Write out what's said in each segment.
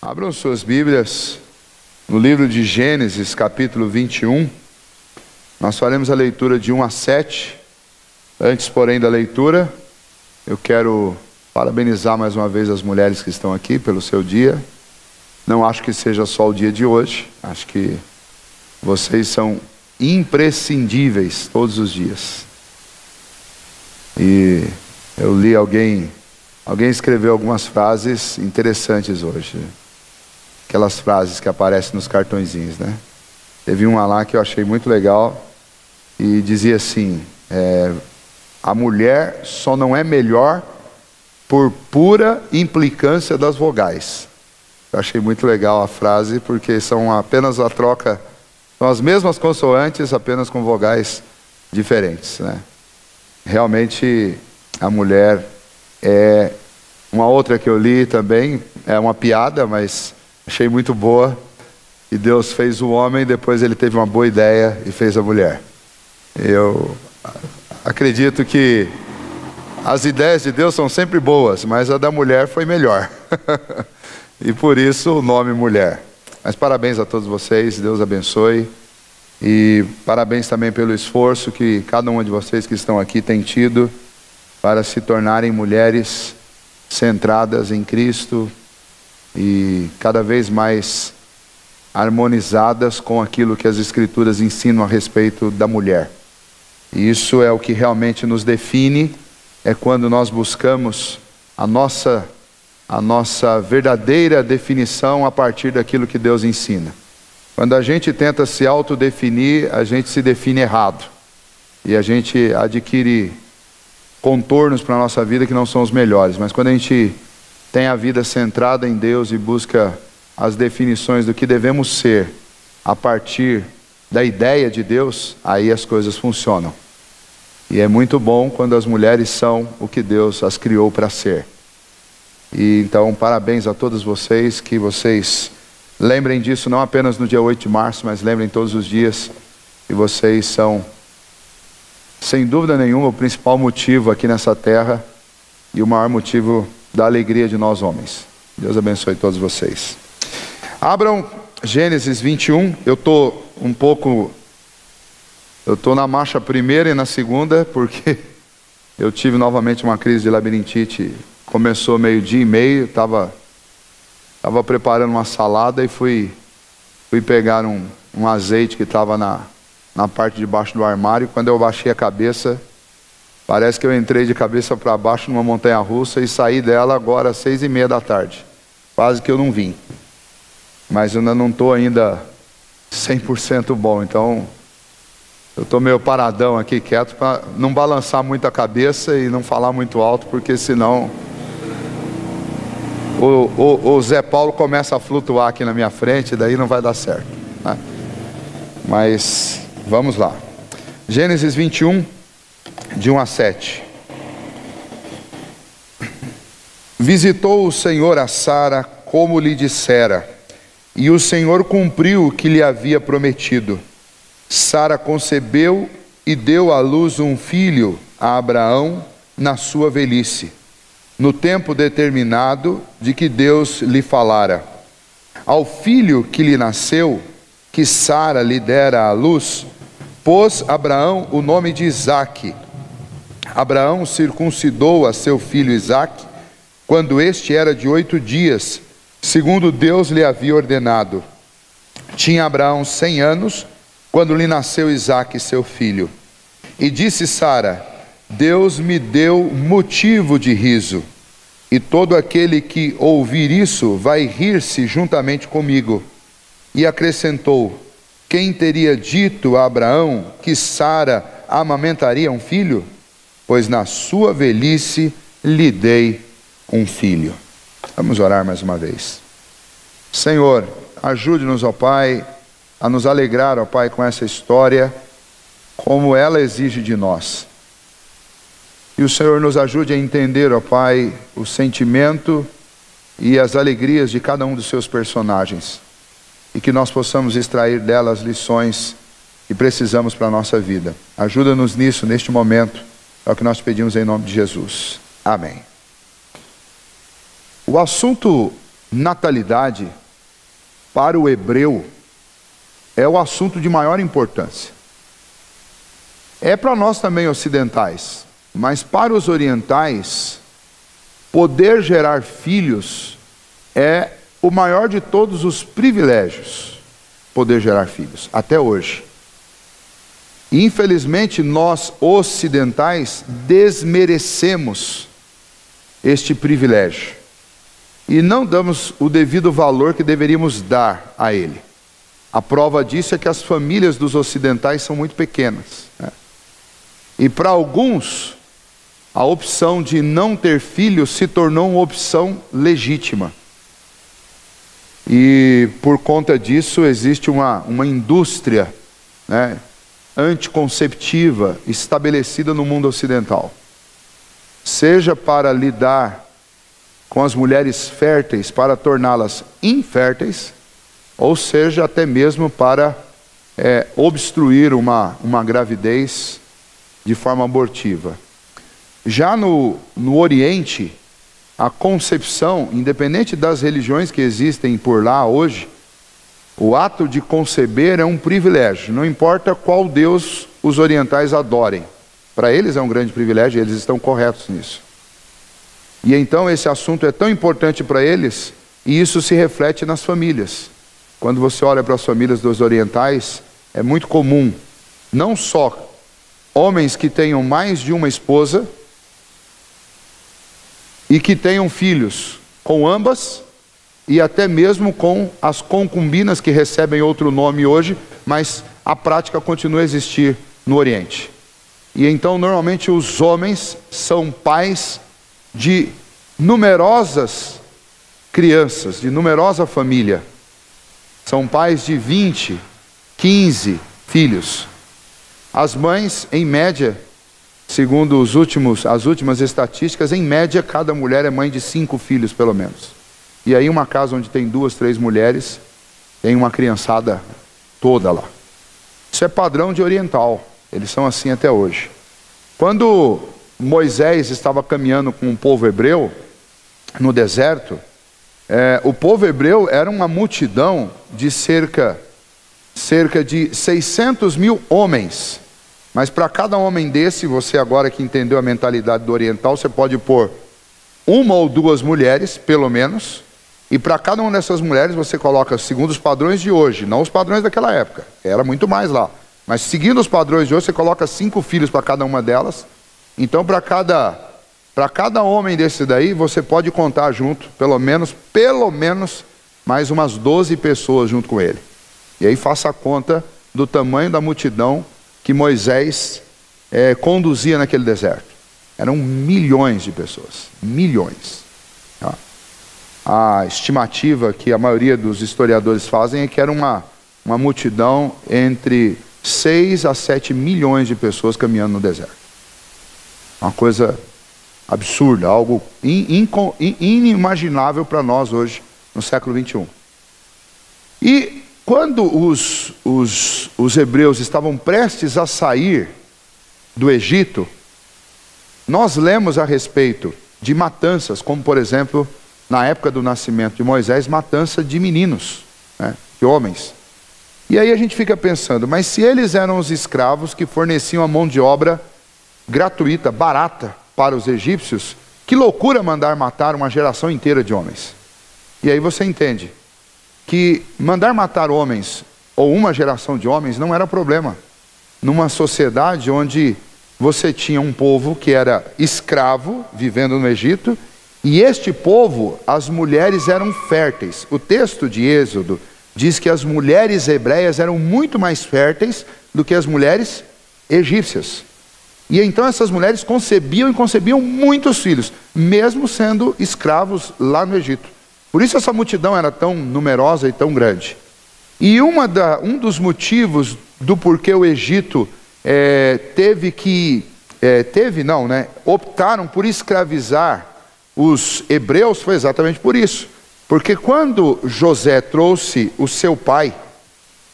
Abram suas Bíblias no livro de Gênesis, capítulo 21. Nós faremos a leitura de 1 a 7. Antes, porém, da leitura, eu quero parabenizar mais uma vez as mulheres que estão aqui pelo seu dia. Não acho que seja só o dia de hoje. Acho que vocês são imprescindíveis todos os dias. E eu li alguém escreveu algumas frases interessantes hoje. Aquelas frases que aparecem nos cartõezinhos, né? Teve uma lá que eu achei muito legal e dizia assim: a mulher só não é melhor por pura implicância das vogais. Eu achei muito legal a frase, porque são apenas a troca, são as mesmas consoantes, apenas com vogais diferentes, né? Realmente a mulher é... Uma outra que eu li também, é uma piada, mas achei muito boa. E Deus fez o homem, depois ele teve uma boa ideia e fez a mulher. Eu acredito que as ideias de Deus são sempre boas, mas a da mulher foi melhor. E por isso o nome mulher. Mas parabéns a todos vocês, Deus abençoe. E parabéns também pelo esforço que cada uma de vocês que estão aqui tem tido para se tornarem mulheres centradas em Cristo e cada vez mais harmonizadas com aquilo que as Escrituras ensinam a respeito da mulher. E isso é o que realmente nos define, é quando nós buscamos a nossa verdadeira definição a partir daquilo que Deus ensina. Quando a gente tenta se autodefinir, a gente se define errado. E a gente adquire contornos para a nossa vida que não são os melhores. Mas quando a gente tem a vida centrada em Deus e busca as definições do que devemos ser a partir da ideia de Deus, aí as coisas funcionam. E é muito bom quando as mulheres são o que Deus as criou para ser. E então parabéns a todos vocês, que vocês lembrem disso não apenas no dia 8 de março, mas lembrem todos os dias que vocês são, sem dúvida nenhuma, o principal motivo aqui nessa terra e o maior motivo da alegria de nós homens. Deus abençoe todos vocês. Abram Gênesis 21. Eu estou na marcha primeira e na segunda, porque eu tive novamente uma crise de labirintite. Começou 12:30, estava preparando uma salada e fui pegar um azeite que estava na parte de baixo do armário. Quando eu baixei a cabeça, parece que eu entrei de cabeça para baixo numa montanha-russa e saí dela agora às 6:30 da tarde. Quase que eu não vim. Mas eu ainda não estou 100% bom, então eu estou meio paradão aqui, quieto, para não balançar muito a cabeça e não falar muito alto, porque senão o Zé Paulo começa a flutuar aqui na minha frente, e daí não vai dar certo, né? Mas vamos lá. Gênesis 21, de 1 a 7. Visitou o Senhor a Sara como lhe dissera, e o Senhor cumpriu o que lhe havia prometido. Sara concebeu e deu à luz um filho a Abraão na sua velhice, no tempo determinado de que Deus lhe falara. Ao filho que lhe nasceu, que Sara lhe dera à luz, pôs Abraão o nome de Isaque. Abraão circuncidou a seu filho Isaque, quando este era de 8 dias, segundo Deus lhe havia ordenado. Tinha Abraão 100 anos, quando lhe nasceu Isaque, seu filho. E disse Sara: Deus me deu motivo de riso, e todo aquele que ouvir isso vai rir-se juntamente comigo. E acrescentou: quem teria dito a Abraão que Sara amamentaria um filho? Pois na sua velhice lhe dei um filho. Vamos orar mais uma vez. Senhor, ajude-nos, ó Pai, a nos alegrar, ó Pai, com essa história, como ela exige de nós. E o Senhor nos ajude a entender, ó Pai, o sentimento e as alegrias de cada um dos seus personagens, e que nós possamos extrair delas lições que precisamos para a nossa vida. Ajuda-nos nisso, neste momento, é o que nós pedimos em nome de Jesus. Amém. O assunto natalidade, para o hebreu, é o assunto de maior importância. É para nós também ocidentais, mas para os orientais, poder gerar filhos é o maior de todos os privilégios, poder gerar filhos, até hoje. E, infelizmente, nós ocidentais desmerecemos este privilégio e não damos o devido valor que deveríamos dar a ele. A prova disso é que as famílias dos ocidentais são muito pequenas, né? E para alguns, a opção de não ter filhos se tornou uma opção legítima. E por conta disso existe uma indústria, né, anticonceptiva estabelecida no mundo ocidental. Seja para lidar com as mulheres férteis, para torná-las inférteis, ou seja, até mesmo para obstruir uma gravidez de forma abortiva. Já no Oriente, a concepção, independente das religiões que existem por lá hoje, o ato de conceber é um privilégio, não importa qual Deus os orientais adorem. Para eles é um grande privilégio, eles estão corretos nisso. E então esse assunto é tão importante para eles, e isso se reflete nas famílias. Quando você olha para as famílias dos orientais, é muito comum, não só homens que tenham mais de uma esposa e que tenham filhos com ambas, e até mesmo com as concubinas, que recebem outro nome hoje, mas a prática continua a existir no Oriente. E então normalmente os homens são pais de numerosas crianças, de numerosa família. São pais de 20, 15 filhos. As mães, em média, segundo as últimas estatísticas, em média cada mulher é mãe de 5 filhos pelo menos. E aí uma casa onde tem 2, 3 mulheres, tem uma criançada toda lá. Isso é padrão de oriental, eles são assim até hoje. Quando Moisés estava caminhando com o povo hebreu no deserto, o povo hebreu era uma multidão de cerca de 600 mil homens. Mas para cada homem desse, você agora que entendeu a mentalidade do oriental, você pode pôr 1 ou 2 mulheres, pelo menos, e para cada uma dessas mulheres você coloca, segundo os padrões de hoje, não os padrões daquela época, era muito mais lá, mas seguindo os padrões de hoje, você coloca 5 filhos para cada uma delas. Então para cada homem desse daí, você pode contar junto, pelo menos, mais umas 12 pessoas junto com ele. E aí faça a conta do tamanho da multidão que Moisés conduzia naquele deserto. Eram milhões de pessoas, milhões. Tá? A estimativa que a maioria dos historiadores fazem é que era uma multidão entre 6 a 7 milhões de pessoas caminhando no deserto. Uma coisa absurda, algo inimaginável para nós hoje, no século 21. E quando os hebreus estavam prestes a sair do Egito, nós lemos a respeito de matanças, como por exemplo, na época do nascimento de Moisés, matança de meninos, né, de homens. E aí a gente fica pensando, mas se eles eram os escravos que forneciam a mão de obra gratuita, barata para os egípcios, que loucura mandar matar uma geração inteira de homens. E aí você entende que mandar matar homens, ou uma geração de homens, não era problema. Numa sociedade onde você tinha um povo que era escravo, vivendo no Egito, e este povo, as mulheres eram férteis. O texto de Êxodo diz que as mulheres hebreias eram muito mais férteis do que as mulheres egípcias. E então essas mulheres concebiam muitos filhos, mesmo sendo escravos lá no Egito. Por isso essa multidão era tão numerosa e tão grande. E um dos motivos do porquê o Egito optaram por escravizar os hebreus foi exatamente por isso. Porque quando José trouxe o seu pai,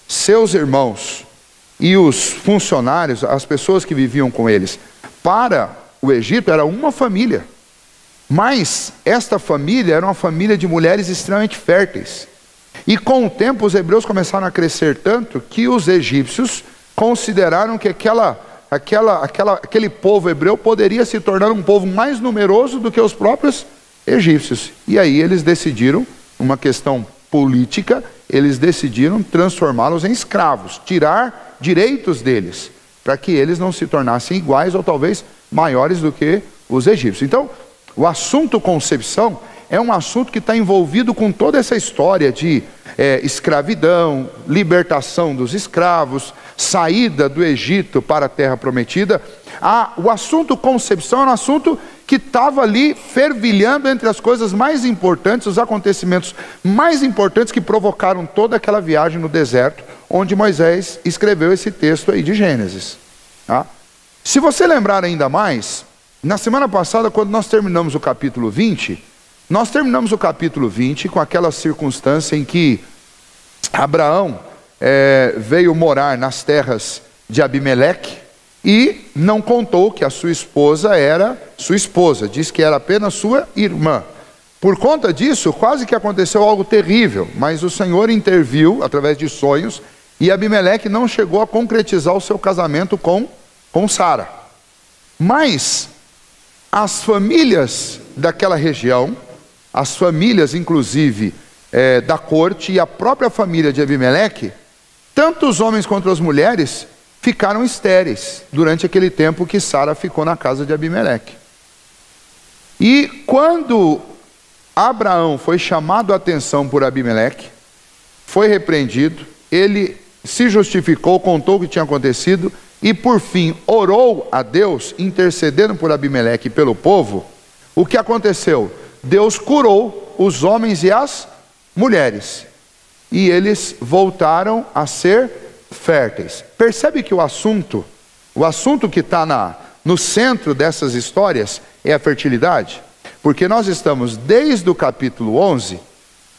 seus irmãos e os funcionários, as pessoas que viviam com eles, para o Egito, era uma família. Mas esta família era uma família de mulheres extremamente férteis. E com o tempo os hebreus começaram a crescer tanto que os egípcios consideraram que aquele povo hebreu poderia se tornar um povo mais numeroso do que os próprios egípcios. E aí eles decidiram, uma questão política, eles decidiram transformá-los em escravos, tirar direitos deles, para que eles não se tornassem iguais ou talvez maiores do que os egípcios. Então, o assunto concepção é um assunto que está envolvido com toda essa história de escravidão, libertação dos escravos, saída do Egito para a terra prometida. O assunto concepção é um assunto que estava ali fervilhando entre as coisas mais importantes, os acontecimentos mais importantes que provocaram toda aquela viagem no deserto, onde Moisés escreveu esse texto aí de Gênesis. Tá? Se você lembrar ainda mais, na semana passada, quando nós terminamos o capítulo 20, nós terminamos o capítulo 20 com aquela circunstância em que Abraão veio morar nas terras de Abimeleque e não contou que a sua esposa era sua esposa, disse que era apenas sua irmã. Por conta disso, quase que aconteceu algo terrível, mas o Senhor interviu através de sonhos e Abimeleque não chegou a concretizar o seu casamento com Sara. Mas as famílias daquela região, as famílias inclusive da corte e a própria família de Abimeleque, tanto os homens quanto as mulheres ficaram estéreis durante aquele tempo que Sara ficou na casa de Abimeleque. E quando Abraão foi chamado a atenção por Abimeleque, foi repreendido, ele se justificou, contou o que tinha acontecido e por fim orou a Deus, intercedendo por Abimeleque e pelo povo. O que aconteceu? Deus curou os homens e as mulheres e eles voltaram a ser férteis. Percebe que o assunto que está no centro dessas histórias é a fertilidade? Porque nós estamos desde o capítulo 11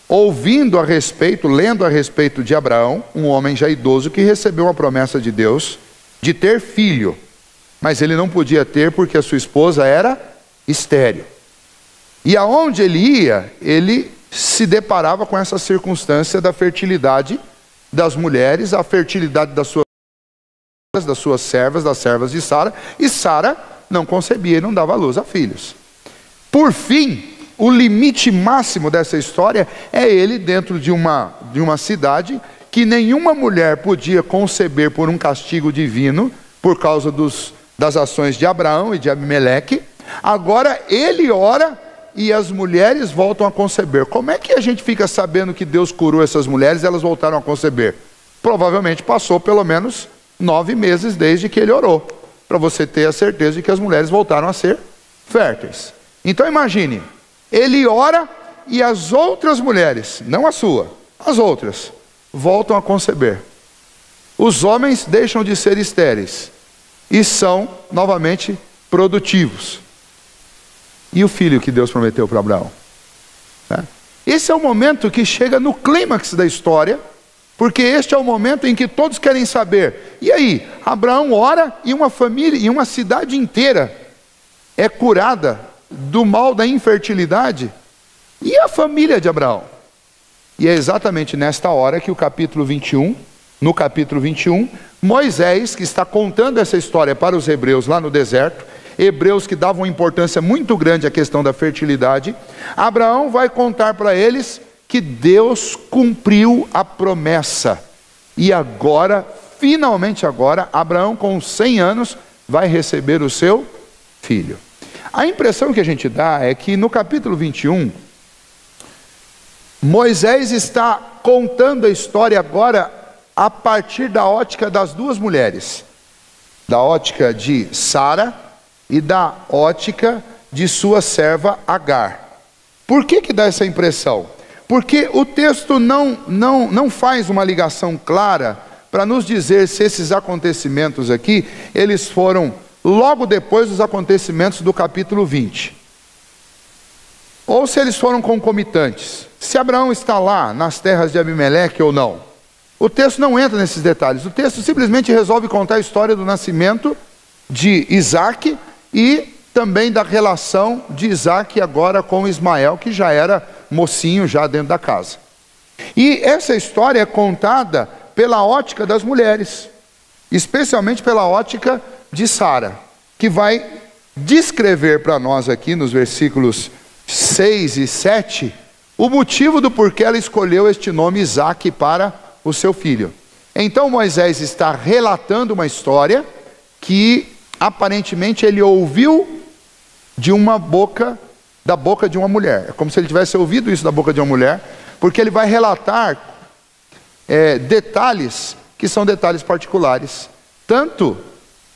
ouvindo a respeito, lendo a respeito de Abraão, um homem já idoso que recebeu uma promessa de Deus de ter filho, mas ele não podia ter porque a sua esposa era estéril. E aonde ele ia, ele se deparava com essa circunstância da fertilidade das mulheres, a fertilidade das suas servas, das servas de Sara, e Sara não concebia e não dava luz a filhos. Por fim, o limite máximo dessa história é ele dentro de uma cidade que nenhuma mulher podia conceber por um castigo divino, por causa das ações de Abraão e de Abimeleque. Agora ele ora e as mulheres voltam a conceber. Como é que a gente fica sabendo que Deus curou essas mulheres e elas voltaram a conceber? Provavelmente passou pelo menos 9 meses desde que ele orou, para você ter a certeza de que as mulheres voltaram a ser férteis. Então imagine, ele ora e as outras mulheres, não a sua, as outras, voltam a conceber. Os homens deixam de ser estéreis e são novamente produtivos. E o filho que Deus prometeu para Abraão? Esse é o momento que chega no clímax da história, porque este é o momento em que todos querem saber. E aí, Abraão ora e uma família e uma cidade inteira é curada do mal da infertilidade. E a família de Abraão? E é exatamente nesta hora que no capítulo 21, Moisés, que está contando essa história para os hebreus lá no deserto, hebreus que davam importância muito grande à questão da fertilidade, Abraão vai contar para eles que Deus cumpriu a promessa. E agora, finalmente agora, Abraão com 100 anos vai receber o seu filho. A impressão que a gente dá é que no capítulo 21, Moisés está contando a história agora a partir da ótica das duas mulheres, da ótica de Sara e da ótica de sua serva Agar. Por que dá essa impressão? Porque o texto não faz uma ligação clara para nos dizer se esses acontecimentos aqui, eles foram logo depois dos acontecimentos do capítulo 20. Ou se eles foram concomitantes. Se Abraão está lá nas terras de Abimeleque ou não. O texto não entra nesses detalhes. O texto simplesmente resolve contar a história do nascimento de Isaac e também da relação de Isaac agora com Ismael, que já era mocinho já dentro da casa. E essa história é contada pela ótica das mulheres, especialmente pela ótica de Sara, que vai descrever para nós aqui nos versículos 6 e 7 o motivo do porquê ela escolheu este nome Isaac para o seu filho. Então Moisés está relatando uma história que aparentemente ele ouviu da boca de uma mulher. É como se ele tivesse ouvido isso da boca de uma mulher, porque ele vai relatar detalhes que são detalhes particulares, tanto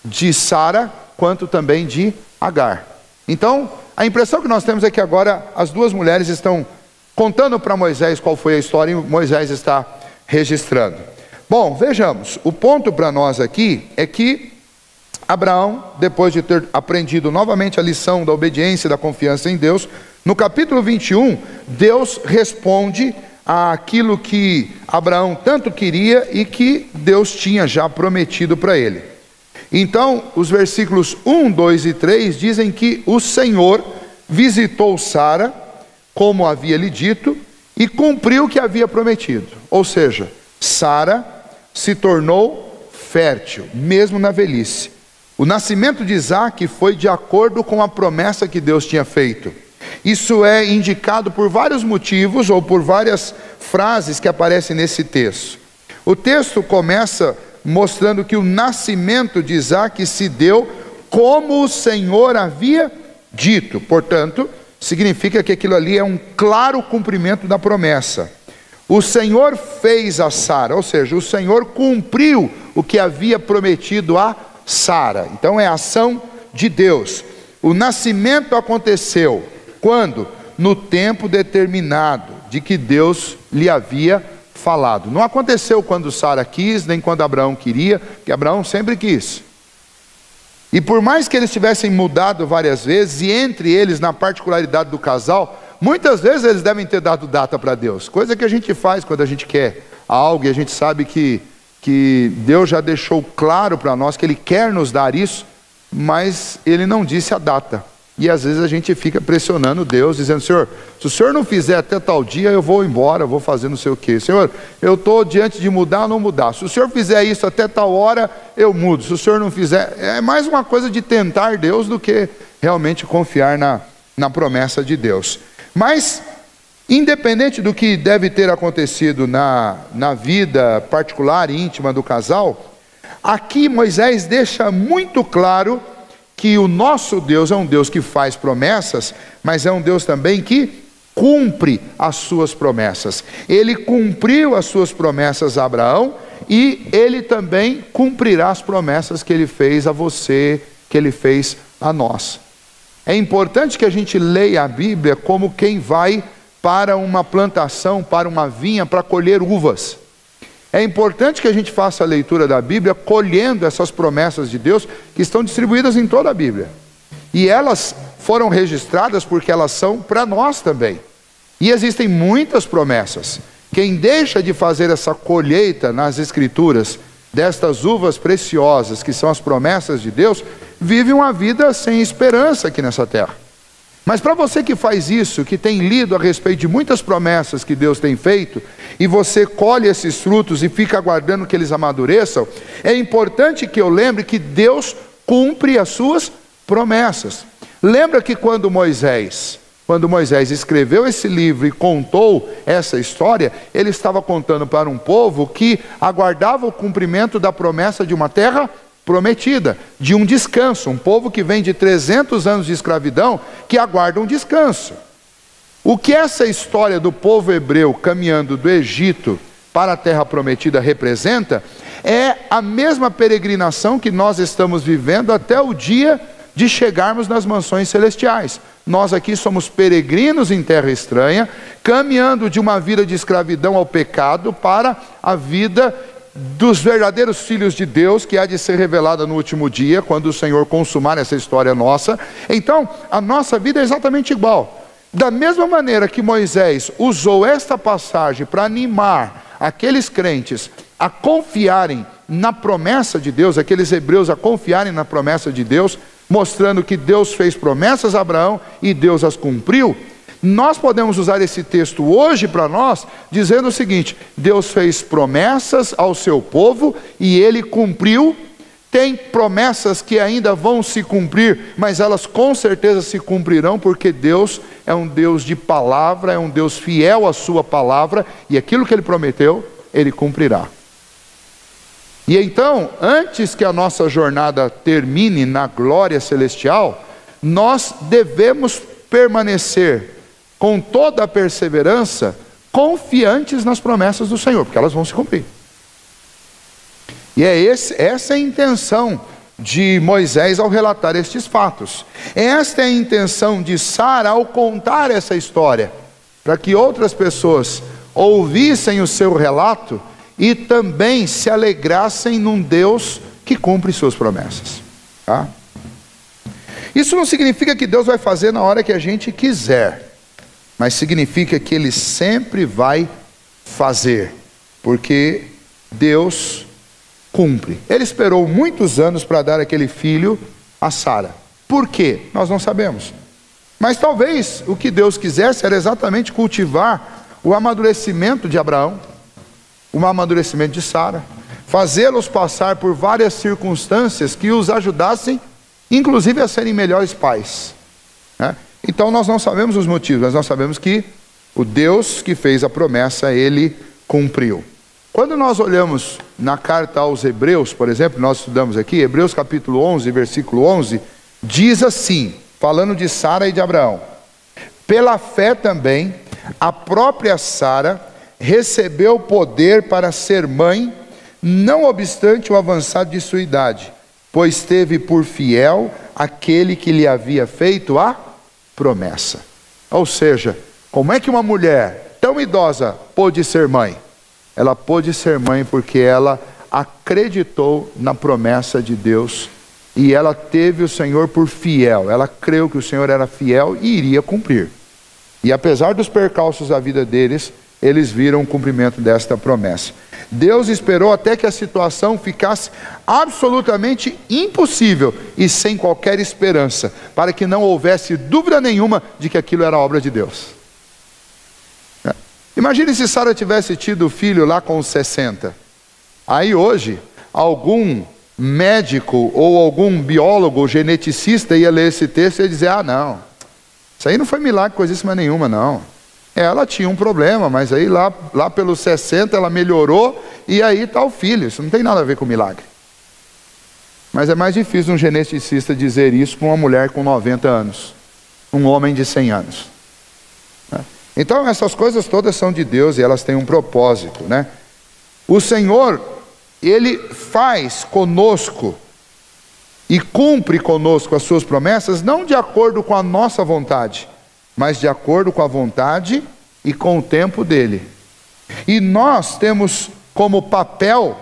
de Sara quanto também de Agar. Então, a impressão que nós temos é que agora as duas mulheres estão contando para Moisés qual foi a história e Moisés está registrando. Bom, vejamos, o ponto para nós aqui é que Abraão, depois de ter aprendido novamente a lição da obediência e da confiança em Deus, no capítulo 21, Deus responde àquilo que Abraão tanto queria e que Deus tinha já prometido para ele. Então, os versículos 1, 2 e 3 dizem que o Senhor visitou Sara, como havia lhe dito, e cumpriu o que havia prometido. Ou seja, Sara se tornou fértil, mesmo na velhice. O nascimento de Isaac foi de acordo com a promessa que Deus tinha feito. Isso é indicado por vários motivos ou por várias frases que aparecem nesse texto. O texto começa mostrando que o nascimento de Isaac se deu como o Senhor havia dito. Portanto, significa que aquilo ali é um claro cumprimento da promessa. O Senhor fez a Sara, ou seja, o Senhor cumpriu o que havia prometido a Sara. Então é a ação de Deus. O nascimento aconteceu quando? No tempo determinado de que Deus lhe havia falado. Não aconteceu quando Sara quis, nem quando Abraão queria, que Abraão sempre quis. E por mais que eles tivessem mudado várias vezes, e entre eles, na particularidade do casal, muitas vezes eles devem ter dado data para Deus, coisa que a gente faz quando a gente quer algo e a gente sabe que Deus já deixou claro para nós que Ele quer nos dar isso, mas Ele não disse a data. E às vezes a gente fica pressionando Deus, dizendo: Senhor, se o Senhor não fizer até tal dia, eu vou embora, eu vou fazer não sei o quê. Senhor, eu estou diante de mudar ou não mudar. Se o Senhor fizer isso até tal hora, eu mudo. Se o Senhor não fizer, é mais uma coisa de tentar Deus do que realmente confiar na promessa de Deus. Mas, independente do que deve ter acontecido na vida particular e íntima do casal, aqui Moisés deixa muito claro que o nosso Deus é um Deus que faz promessas, mas é um Deus também que cumpre as suas promessas. Ele cumpriu as suas promessas a Abraão e ele também cumprirá as promessas que ele fez a você, que ele fez a nós. É importante que a gente leia a Bíblia como quem vai para uma plantação, para uma vinha, para colher uvas. É importante que a gente faça a leitura da Bíblia colhendo essas promessas de Deus que estão distribuídas em toda a Bíblia. E elas foram registradas porque elas são para nós também. E existem muitas promessas. Quem deixa de fazer essa colheita nas Escrituras destas uvas preciosas que são as promessas de Deus, vive uma vida sem esperança aqui nessa terra. Mas para você que faz isso, que tem lido a respeito de muitas promessas que Deus tem feito, e você colhe esses frutos e fica aguardando que eles amadureçam, é importante que eu lembre que Deus cumpre as suas promessas. Lembra que quando Moisés escreveu esse livro e contou essa história, ele estava contando para um povo que aguardava o cumprimento da promessa de uma terra prometida, de um descanso, um povo que vem de 300 anos de escravidão, que aguarda um descanso. O que essa história do povo hebreu caminhando do Egito para a terra prometida representa, é a mesma peregrinação que nós estamos vivendo até o dia de chegarmos nas mansões celestiais. Nós aqui somos peregrinos em terra estranha, caminhando de uma vida de escravidão ao pecado para a vida dos verdadeiros filhos de Deus, que há de ser revelada no último dia, quando o Senhor consumar essa história nossa. Então, a nossa vida é exatamente igual. Da mesma maneira que Moisés usou esta passagem para animar aqueles crentes a confiarem na promessa de Deus, aqueles hebreus a confiarem na promessa de Deus, mostrando que Deus fez promessas a Abraão e Deus as cumpriu, nós podemos usar esse texto hoje para nós, dizendo o seguinte: Deus fez promessas ao seu povo e ele cumpriu. Tem promessas que ainda vão se cumprir, mas elas com certeza se cumprirão, porque Deus é um Deus de palavra, é um Deus fiel à sua palavra, e aquilo que ele prometeu, ele cumprirá. E então, antes que a nossa jornada termine na glória celestial, nós devemos permanecer com toda a perseverança, confiantes nas promessas do Senhor, porque elas vão se cumprir. E essa é a intenção de Moisés ao relatar estes fatos. Esta é a intenção de Sara ao contar essa história, para que outras pessoas ouvissem o seu relato e também se alegrassem num Deus que cumpre suas promessas. Tá? Isso não significa que Deus vai fazer na hora que a gente quiser, mas significa que Ele sempre vai fazer, porque Deus cumpre. Ele esperou muitos anos para dar aquele filho a Sara. Por quê? Nós não sabemos. Mas talvez o que Deus quisesse era exatamente cultivar o amadurecimento de Abraão, o amadurecimento de Sara, fazê-los passar por várias circunstâncias que os ajudassem, inclusive a serem melhores pais, né? Então nós não sabemos os motivos, mas nós sabemos que o Deus que fez a promessa, Ele cumpriu. Quando nós olhamos na carta aos Hebreus, por exemplo, nós estudamos aqui, Hebreus capítulo 11, versículo 11, diz assim, falando de Sara e de Abraão: pela fé também, a própria Sara recebeu poder para ser mãe, não obstante o avançado de sua idade, pois teve por fiel aquele que lhe havia feito a promessa. Ou seja, como é que uma mulher tão idosa pôde ser mãe? Ela pôde ser mãe porque ela acreditou na promessa de Deus e ela teve o Senhor por fiel. Ela creu que o Senhor era fiel e iria cumprir. E apesar dos percalços da vida deles, eles viram o cumprimento desta promessa. Deus esperou até que a situação ficasse absolutamente impossível e sem qualquer esperança, para que não houvesse dúvida nenhuma de que aquilo era obra de Deus. Imagine se Sara tivesse tido filho lá com os 60. Aí hoje, algum médico ou algum biólogo ou geneticista ia ler esse texto e ia dizer: ah, não, isso aí não foi milagre, coisíssima nenhuma, não. Ela tinha um problema, mas aí lá pelos 60 ela melhorou e aí está o filho. Isso não tem nada a ver com milagre. Mas é mais difícil um geneticista dizer isso para uma mulher com 90 anos, um homem de 100 anos. Então essas coisas todas são de Deus e elas têm um propósito, né? O Senhor, Ele faz conosco e cumpre conosco as suas promessas, não de acordo com a nossa vontade, mas de acordo com a vontade e com o tempo dele. E nós temos como papel,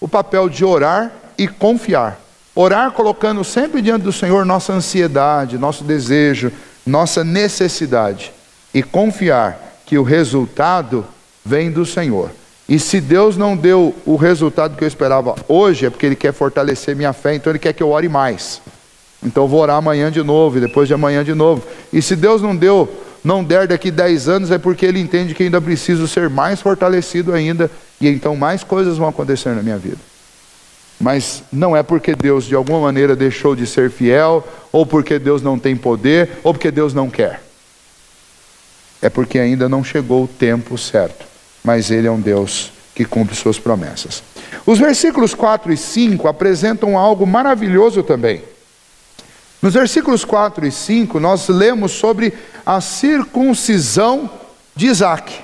o papel de orar e confiar. Orar colocando sempre diante do Senhor nossa ansiedade, nosso desejo, nossa necessidade. E confiar que o resultado vem do Senhor. E se Deus não deu o resultado que eu esperava hoje, é porque Ele quer fortalecer minha fé, então Ele quer que eu ore mais. Então eu vou orar amanhã de novo, e depois de amanhã de novo. E se Deus não der daqui 10 anos, é porque Ele entende que ainda preciso ser mais fortalecido ainda, e então mais coisas vão acontecer na minha vida. Mas não é porque Deus de alguma maneira deixou de ser fiel, ou porque Deus não tem poder, ou porque Deus não quer. É porque ainda não chegou o tempo certo. Mas Ele é um Deus que cumpre suas promessas. Os versículos 4 e 5 apresentam algo maravilhoso também. Nos versículos 4 e 5 nós lemos sobre a circuncisão de Isaac.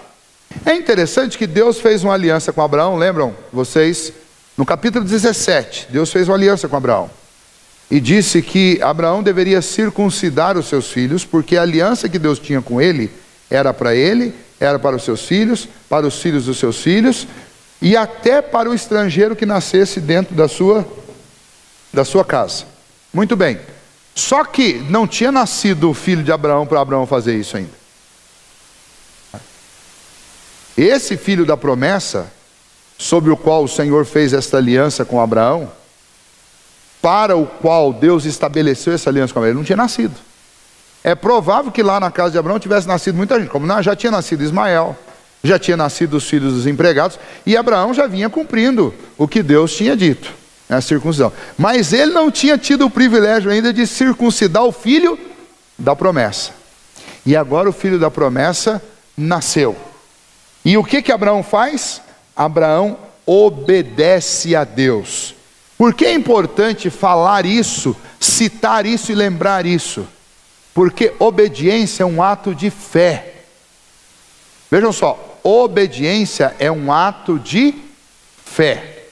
É interessante que Deus fez uma aliança com Abraão, lembram vocês? No capítulo 17, Deus fez uma aliança com Abraão. E disse que Abraão deveria circuncidar os seus filhos, porque a aliança que Deus tinha com ele, era para os seus filhos, para os filhos dos seus filhos, e até para o estrangeiro que nascesse dentro da sua casa. Muito bem. Só que não tinha nascido o filho de Abraão para Abraão fazer isso ainda. Esse filho da promessa, sobre o qual o Senhor fez esta aliança com Abraão, para o qual Deus estabeleceu essa aliança com ele não tinha nascido. É provável que lá na casa de Abraão tivesse nascido muita gente, como já tinha nascido Ismael, já tinha nascido os filhos dos empregados, e Abraão já vinha cumprindo o que Deus tinha dito, a circuncisão. Mas ele não tinha tido o privilégio ainda de circuncidar o filho da promessa. E agora o filho da promessa nasceu. E o que Abraão faz? Abraão obedece a Deus. Por que é importante falar isso, citar isso e lembrar isso? Porque obediência é um ato de fé. Vejam só, obediência é um ato de fé.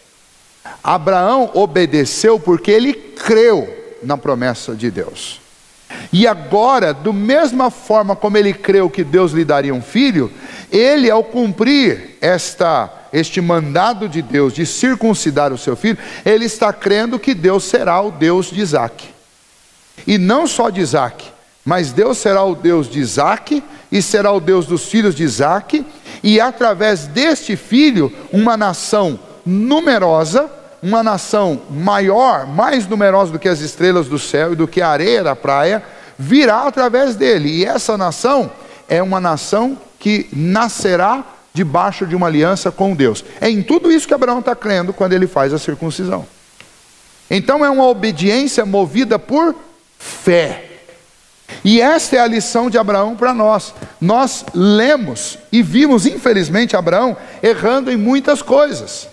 Abraão obedeceu porque ele creu na promessa de Deus. E agora, da mesma forma como ele creu que Deus lhe daria um filho, ele, ao cumprir este mandado de Deus de circuncidar o seu filho, ele está crendo que Deus será o Deus de Isaac. E não só de Isaac, mas Deus será o Deus de Isaac, e será o Deus dos filhos de Isaac, e através deste filho, uma nação numerosa, uma nação maior, mais numerosa do que as estrelas do céu e do que a areia da praia, virá através dele. E essa nação é uma nação que nascerá debaixo de uma aliança com Deus. É em tudo isso que Abraão está crendo quando ele faz a circuncisão. Então é uma obediência movida por fé. E esta é a lição de Abraão para nós. Nós lemos e vimos, infelizmente, Abraão errando em muitas coisas.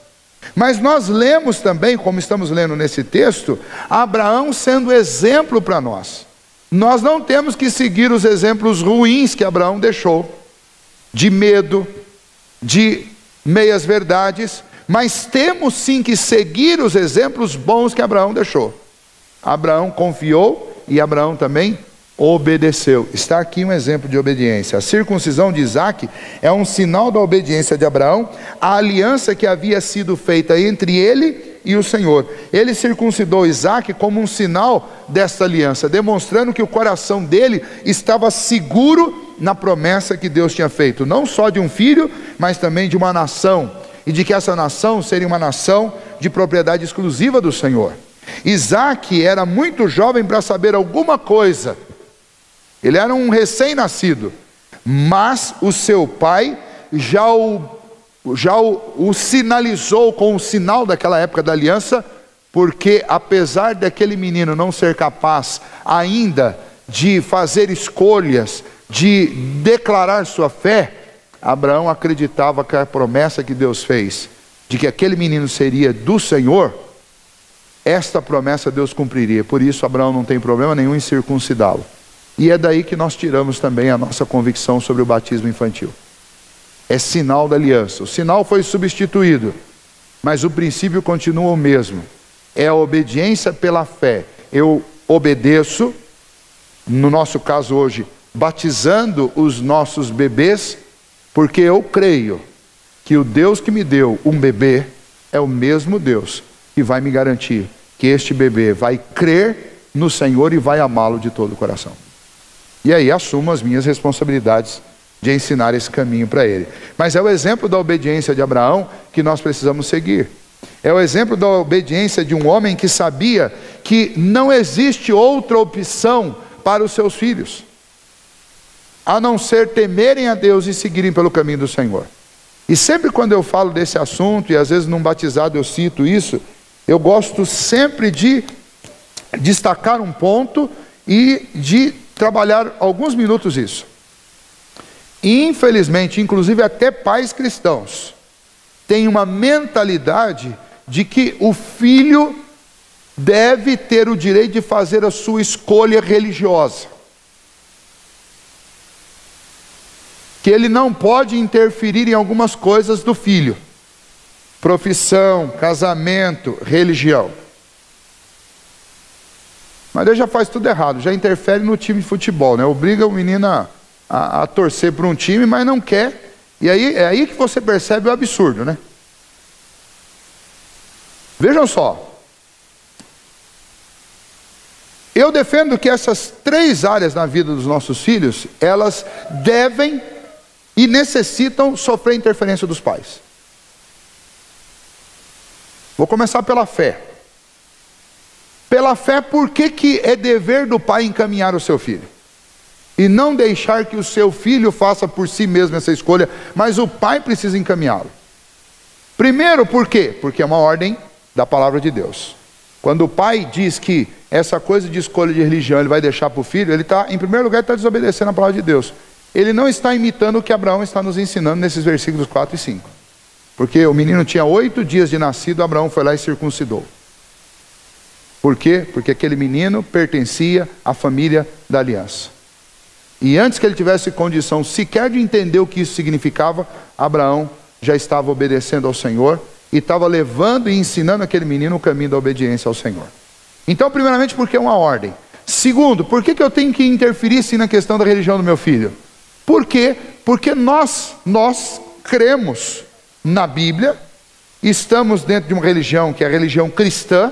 Mas nós lemos também, como estamos lendo nesse texto, Abraão sendo exemplo para nós. Nós não temos que seguir os exemplos ruins que Abraão deixou, de medo, de meias verdades, mas temos sim que seguir os exemplos bons que Abraão deixou. Abraão confiou e Abraão também obedeceu. Está aqui um exemplo de obediência. A circuncisão de Isaac é um sinal da obediência de Abraão, a aliança que havia sido feita entre ele e o Senhor. Ele circuncidou Isaac como um sinal desta aliança, demonstrando que o coração dele estava seguro na promessa que Deus tinha feito, não só de um filho, mas também de uma nação, e de que essa nação seria uma nação de propriedade exclusiva do Senhor. Isaac era muito jovem para saber alguma coisa. Ele era um recém-nascido, mas o seu pai já o sinalizou com o sinal daquela época da aliança, porque apesar daquele menino não ser capaz ainda de fazer escolhas, de declarar sua fé, Abraão acreditava que a promessa que Deus fez, de que aquele menino seria do Senhor, esta promessa Deus cumpriria. Por isso Abraão não tem problema nenhum em circuncidá-lo. E é daí que nós tiramos também a nossa convicção sobre o batismo infantil. É sinal da aliança. O sinal foi substituído, mas o princípio continua o mesmo. É a obediência pela fé. Eu obedeço, no nosso caso hoje, batizando os nossos bebês, porque eu creio que o Deus que me deu um bebê é o mesmo Deus que vai me garantir que este bebê vai crer no Senhor e vai amá-lo de todo o coração. E aí assumo as minhas responsabilidades de ensinar esse caminho para ele. Mas é o exemplo da obediência de Abraão que nós precisamos seguir. É o exemplo da obediência de um homem que sabia que não existe outra opção para os seus filhos, a não ser temerem a Deus e seguirem pelo caminho do Senhor. E sempre quando eu falo desse assunto, e às vezes num batizado eu cito isso, eu gosto sempre de destacar um ponto e de trabalhar alguns minutos isso. Infelizmente, inclusive até pais cristãos têm uma mentalidade de que o filho deve ter o direito de fazer a sua escolha religiosa, que ele não pode interferir em algumas coisas do filho: profissão, casamento, religião. Mas ele já faz tudo errado, já interfere no time de futebol, né? Obriga o menino a torcer para um time, mas não quer. E aí é aí que você percebe o absurdo, né? Vejam só. Eu defendo que essas três áreas na vida dos nossos filhos, elas devem e necessitam sofrer interferência dos pais. Vou começar pela fé. Pela fé, por que é dever do pai encaminhar o seu filho? E não deixar que o seu filho faça por si mesmo essa escolha, mas o pai precisa encaminhá-lo. Primeiro, por quê? Porque é uma ordem da palavra de Deus. Quando o pai diz que essa coisa de escolha de religião ele vai deixar para o filho, ele está, em primeiro lugar, está desobedecendo a palavra de Deus. Ele não está imitando o que Abraão está nos ensinando nesses versículos 4 e 5. Porque o menino tinha 8 dias de nascido, Abraão foi lá e circuncidou. Por quê? Porque aquele menino pertencia à família da aliança. E antes que ele tivesse condição sequer de entender o que isso significava, Abraão já estava obedecendo ao Senhor e estava levando e ensinando aquele menino o caminho da obediência ao Senhor. Então, primeiramente, porque é uma ordem. Segundo, por que eu tenho que interferir sim na questão da religião do meu filho? Por quê? Porque nós cremos na Bíblia, estamos dentro de uma religião que é a religião cristã,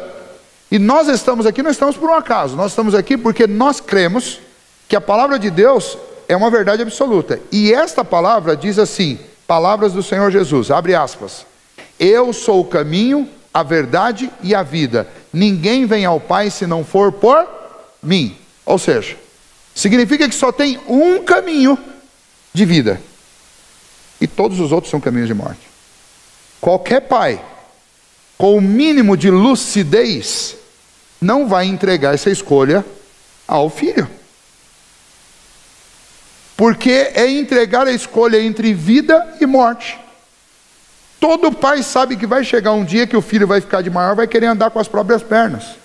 e nós estamos aqui, não estamos por um acaso, nós estamos aqui porque nós cremos que a palavra de Deus é uma verdade absoluta. E esta palavra diz assim, palavras do Senhor Jesus, abre aspas, eu sou o caminho, a verdade e a vida. Ninguém vem ao Pai se não for por mim. Ou seja, significa que só tem um caminho de vida. E todos os outros são caminhos de morte. Qualquer pai, com o mínimo de lucidez, não vai entregar essa escolha ao filho. Porque é entregar a escolha entre vida e morte. Todo pai sabe que vai chegar um dia que o filho vai ficar de maior, vai querer andar com as próprias pernas.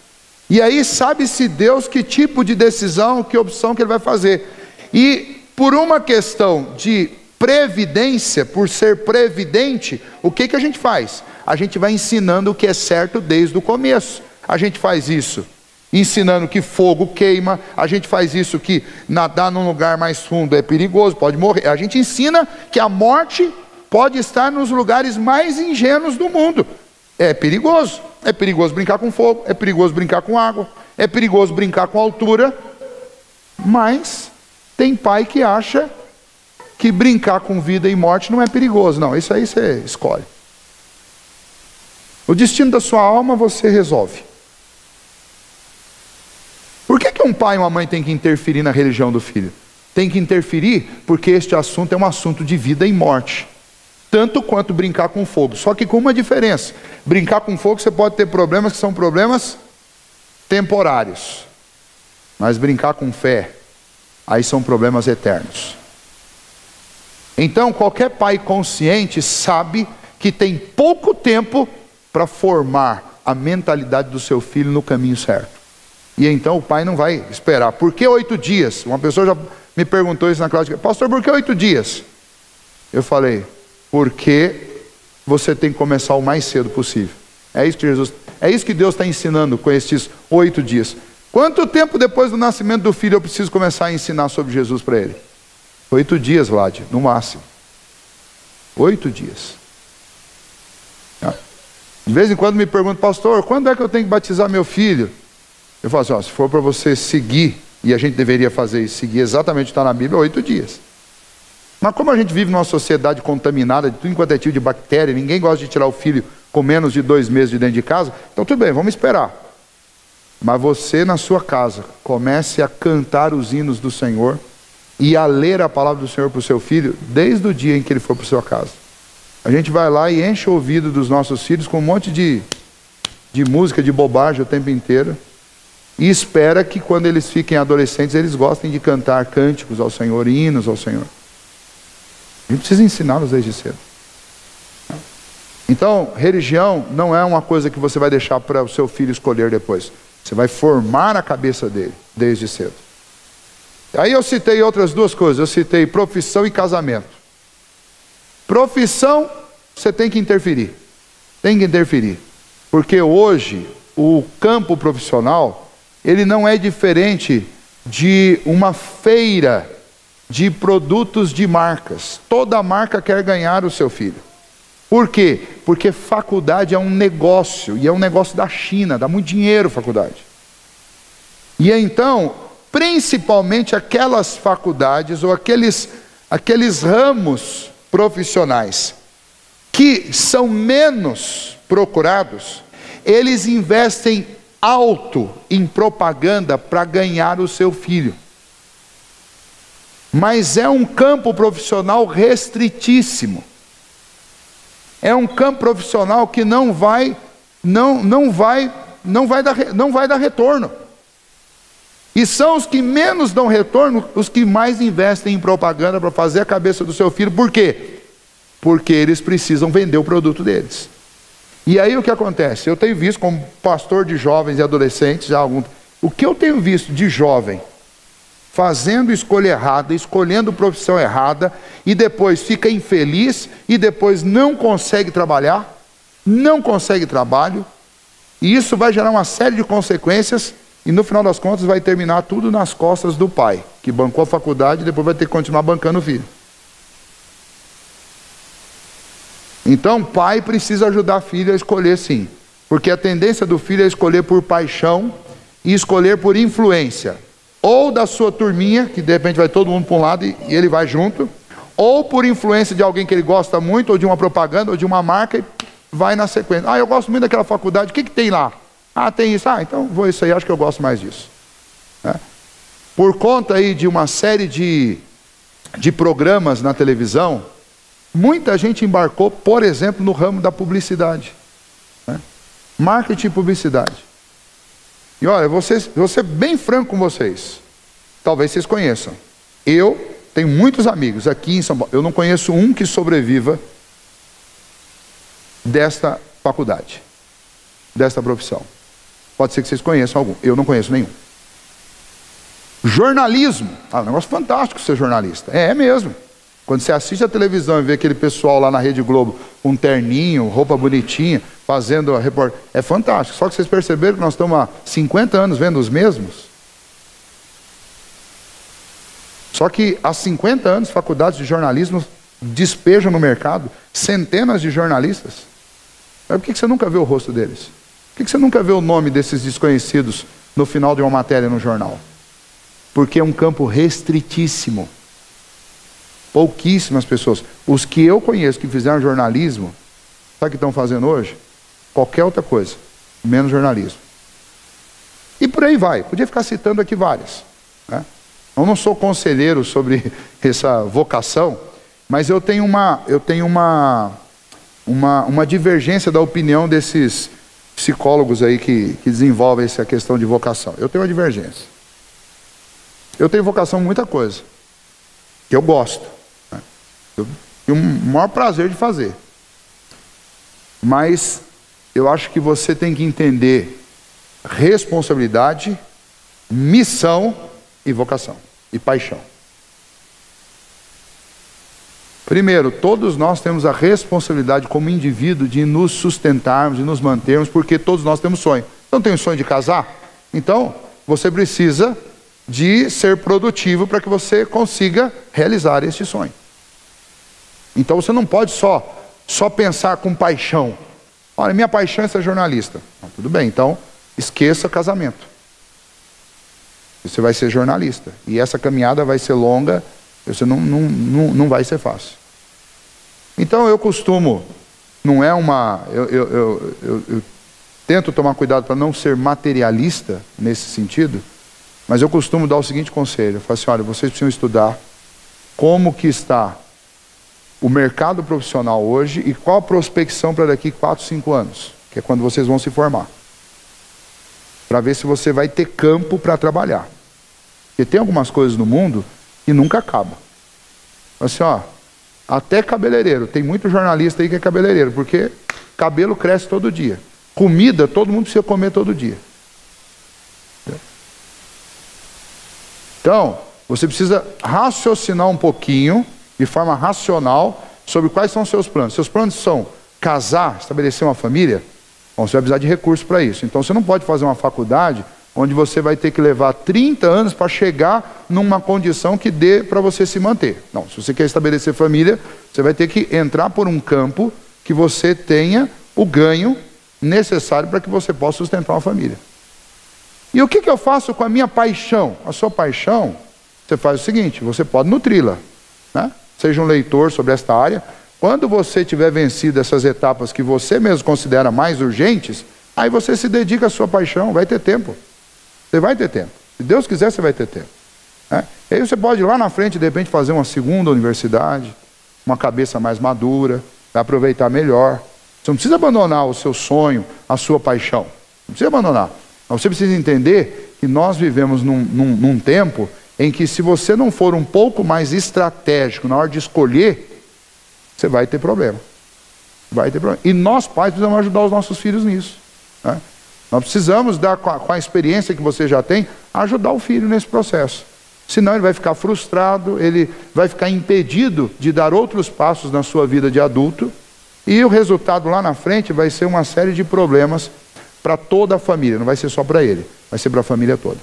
E aí sabe-se Deus que tipo de decisão, que opção que ele vai fazer. E por uma questão de previdência, por ser previdente, o que a gente faz? A gente vai ensinando o que é certo desde o começo. A gente faz isso ensinando que fogo queima, a gente faz isso que nadar num lugar mais fundo é perigoso, pode morrer. A gente ensina que a morte pode estar nos lugares mais ingênuos do mundo. É perigoso brincar com fogo, é perigoso brincar com água, é perigoso brincar com altura, mas tem pai que acha que brincar com vida e morte não é perigoso. Não, isso aí você escolhe. O destino da sua alma você resolve. Por que um pai e uma mãe tem que interferir na religião do filho? Tem que interferir porque este assunto é um assunto de vida e morte. Tanto quanto brincar com fogo. Só que com uma diferença. Brincar com fogo você pode ter problemas que são problemas temporários. Mas brincar com fé, aí são problemas eternos. Então qualquer pai consciente sabe que tem pouco tempo para formar a mentalidade do seu filho no caminho certo. E então o pai não vai esperar. Por que 8 dias? Uma pessoa já me perguntou isso na classe. Pastor, por que 8 dias? Eu falei, porque você tem que começar o mais cedo possível. É isso que Deus está ensinando com estes 8 dias. Quanto tempo depois do nascimento do filho eu preciso começar a ensinar sobre Jesus para ele? 8 dias, Vlad, no máximo. 8 dias. De vez em quando me perguntam, pastor, quando é que eu tenho que batizar meu filho? Eu falo assim, se for para você seguir, e a gente deveria fazer isso, seguir exatamente o que está na Bíblia, 8 dias. Mas como a gente vive numa sociedade contaminada de tudo enquanto é tipo de bactéria, ninguém gosta de tirar o filho com menos de 2 meses de dentro de casa, então tudo bem, vamos esperar. Mas você na sua casa, comece a cantar os hinos do Senhor e a ler a palavra do Senhor para o seu filho, desde o dia em que ele for para a sua casa. A gente vai lá e enche o ouvido dos nossos filhos com um monte de música, de bobagem o tempo inteiro, e espera que quando eles fiquem adolescentes, eles gostem de cantar cânticos ao Senhor, hinos ao Senhor. A gente precisa ensiná-los desde cedo. Então, religião não é uma coisa que você vai deixar para o seu filho escolher depois. Você vai formar a cabeça dele desde cedo. Aí eu citei outras 2 coisas. Eu citei profissão e casamento. Profissão, você tem que interferir. Tem que interferir. Porque hoje, o campo profissional, ele não é diferente de uma feira de produtos de marcas. Toda marca quer ganhar o seu filho. Por quê? Porque faculdade é um negócio, e é um negócio da China, dá muito dinheiro faculdade. E então, principalmente aquelas faculdades ou aqueles ramos profissionais que são menos procurados, eles investem alto em propaganda para ganhar o seu filho. Mas é um campo profissional restritíssimo. É um campo profissional que não vai dar retorno. E são os que menos dão retorno, os que mais investem em propaganda para fazer a cabeça do seu filho. Por quê? Porque eles precisam vender o produto deles. E aí o que acontece? Eu tenho visto como pastor de jovens e adolescentes, o que eu tenho visto de jovem fazendo escolha errada, escolhendo profissão errada, e depois fica infeliz, e depois não consegue trabalhar, não consegue trabalho, e isso vai gerar uma série de consequências, e no final das contas vai terminar tudo nas costas do pai, que bancou a faculdade e depois vai ter que continuar bancando o filho. Então, pai precisa ajudar a filha a escolher sim, porque a tendência do filho é escolher por paixão e escolher por influência, ou da sua turminha, que de repente vai todo mundo para um lado e ele vai junto, ou por influência de alguém que ele gosta muito, ou de uma propaganda, ou de uma marca, e vai na sequência. Eu gosto muito daquela faculdade, o que tem lá? Tem isso. Então vou isso aí, acho que eu gosto mais disso. Por conta aí de uma série de programas na televisão, muita gente embarcou, por exemplo, no ramo da publicidade. Marketing e publicidade. E olha, vou ser bem franco com vocês. Talvez vocês conheçam. Eu tenho muitos amigos aqui em São Paulo. Eu não conheço um que sobreviva desta faculdade, desta profissão. Pode ser que vocês conheçam algum. Eu não conheço nenhum. Jornalismo. É um negócio fantástico ser jornalista. É mesmo. Quando você assiste a televisão e vê aquele pessoal lá na Rede Globo, com um terninho, roupa bonitinha, fazendo a reportagem, é fantástico. Só que vocês perceberam que nós estamos há 50 anos vendo os mesmos? Só que há 50 anos, faculdades de jornalismo despejam no mercado centenas de jornalistas. Por que você nunca vê o rosto deles? Por que você nunca vê o nome desses desconhecidos no final de uma matéria no jornal? Porque é um campo restritíssimo. Pouquíssimas pessoas. Os que eu conheço que fizeram jornalismo, sabe o que estão fazendo hoje? Qualquer outra coisa, menos jornalismo. E por aí vai. Podia ficar citando aqui várias. Eu não sou conselheiro sobre essa vocação, mas eu tenho uma divergência da opinião desses psicólogos aí que desenvolvem essa questão de vocação. Eu tenho uma divergência. Eu tenho vocação em muita coisa, que eu gosto. Eu tenho o maior prazer de fazer. Mas eu acho que você tem que entender responsabilidade, missão e vocação. E paixão. Primeiro, todos nós temos a responsabilidade como indivíduo de nos sustentarmos, de nos mantermos, porque todos nós temos sonho. Não tem o sonho de casar? Então, você precisa de ser produtivo para que você consiga realizar este sonho. Então você não pode só pensar com paixão. Olha, minha paixão é ser jornalista. Tudo bem, então esqueça casamento. Você vai ser jornalista. E essa caminhada vai ser longa, você não vai ser fácil. Então eu costumo, não é uma... Eu tento tomar cuidado para não ser materialista nesse sentido, mas eu costumo dar o seguinte conselho. Eu falo assim, olha, vocês precisam estudar como que está o mercado profissional hoje e qual a prospecção para daqui 4, 5 anos, que é quando vocês vão se formar. Para ver se você vai ter campo para trabalhar. Porque tem algumas coisas no mundo que nunca acabam. Assim, até cabeleireiro. Tem muito jornalista aí que é cabeleireiro, porque cabelo cresce todo dia. Comida, todo mundo precisa comer todo dia. Então, você precisa raciocinar um pouquinho, de forma racional, sobre quais são os seus planos. Seus planos são casar, estabelecer uma família? Bom, você vai precisar de recursos para isso. Então você não pode fazer uma faculdade onde você vai ter que levar 30 anos para chegar numa condição que dê para você se manter. Não, se você quer estabelecer família, você vai ter que entrar por um campo que você tenha o ganho necessário para que você possa sustentar uma família. E o que eu faço com a minha paixão? A sua paixão, você faz o seguinte, você pode nutri-la, né? Seja um leitor sobre esta área. Quando você tiver vencido essas etapas que você mesmo considera mais urgentes, Aí você se dedica à sua paixão, vai ter tempo. Você vai ter tempo. Se Deus quiser, você vai ter tempo. E aí você pode ir lá na frente, de repente, fazer uma segunda universidade, uma cabeça mais madura, vai aproveitar melhor. Você não precisa abandonar o seu sonho, a sua paixão. Não precisa abandonar. Mas você precisa entender que nós vivemos num tempo em que, se você não for um pouco mais estratégico na hora de escolher, você vai ter problema. Vai ter problema. E nós, pais, precisamos ajudar os nossos filhos nisso. Nós precisamos dar, com a experiência que você já tem, ajudar o filho nesse processo. Senão ele vai ficar frustrado, ele vai ficar impedido de dar outros passos na sua vida de adulto, e o resultado lá na frente vai ser uma série de problemas para toda a família, não vai ser só para ele, vai ser para a família toda.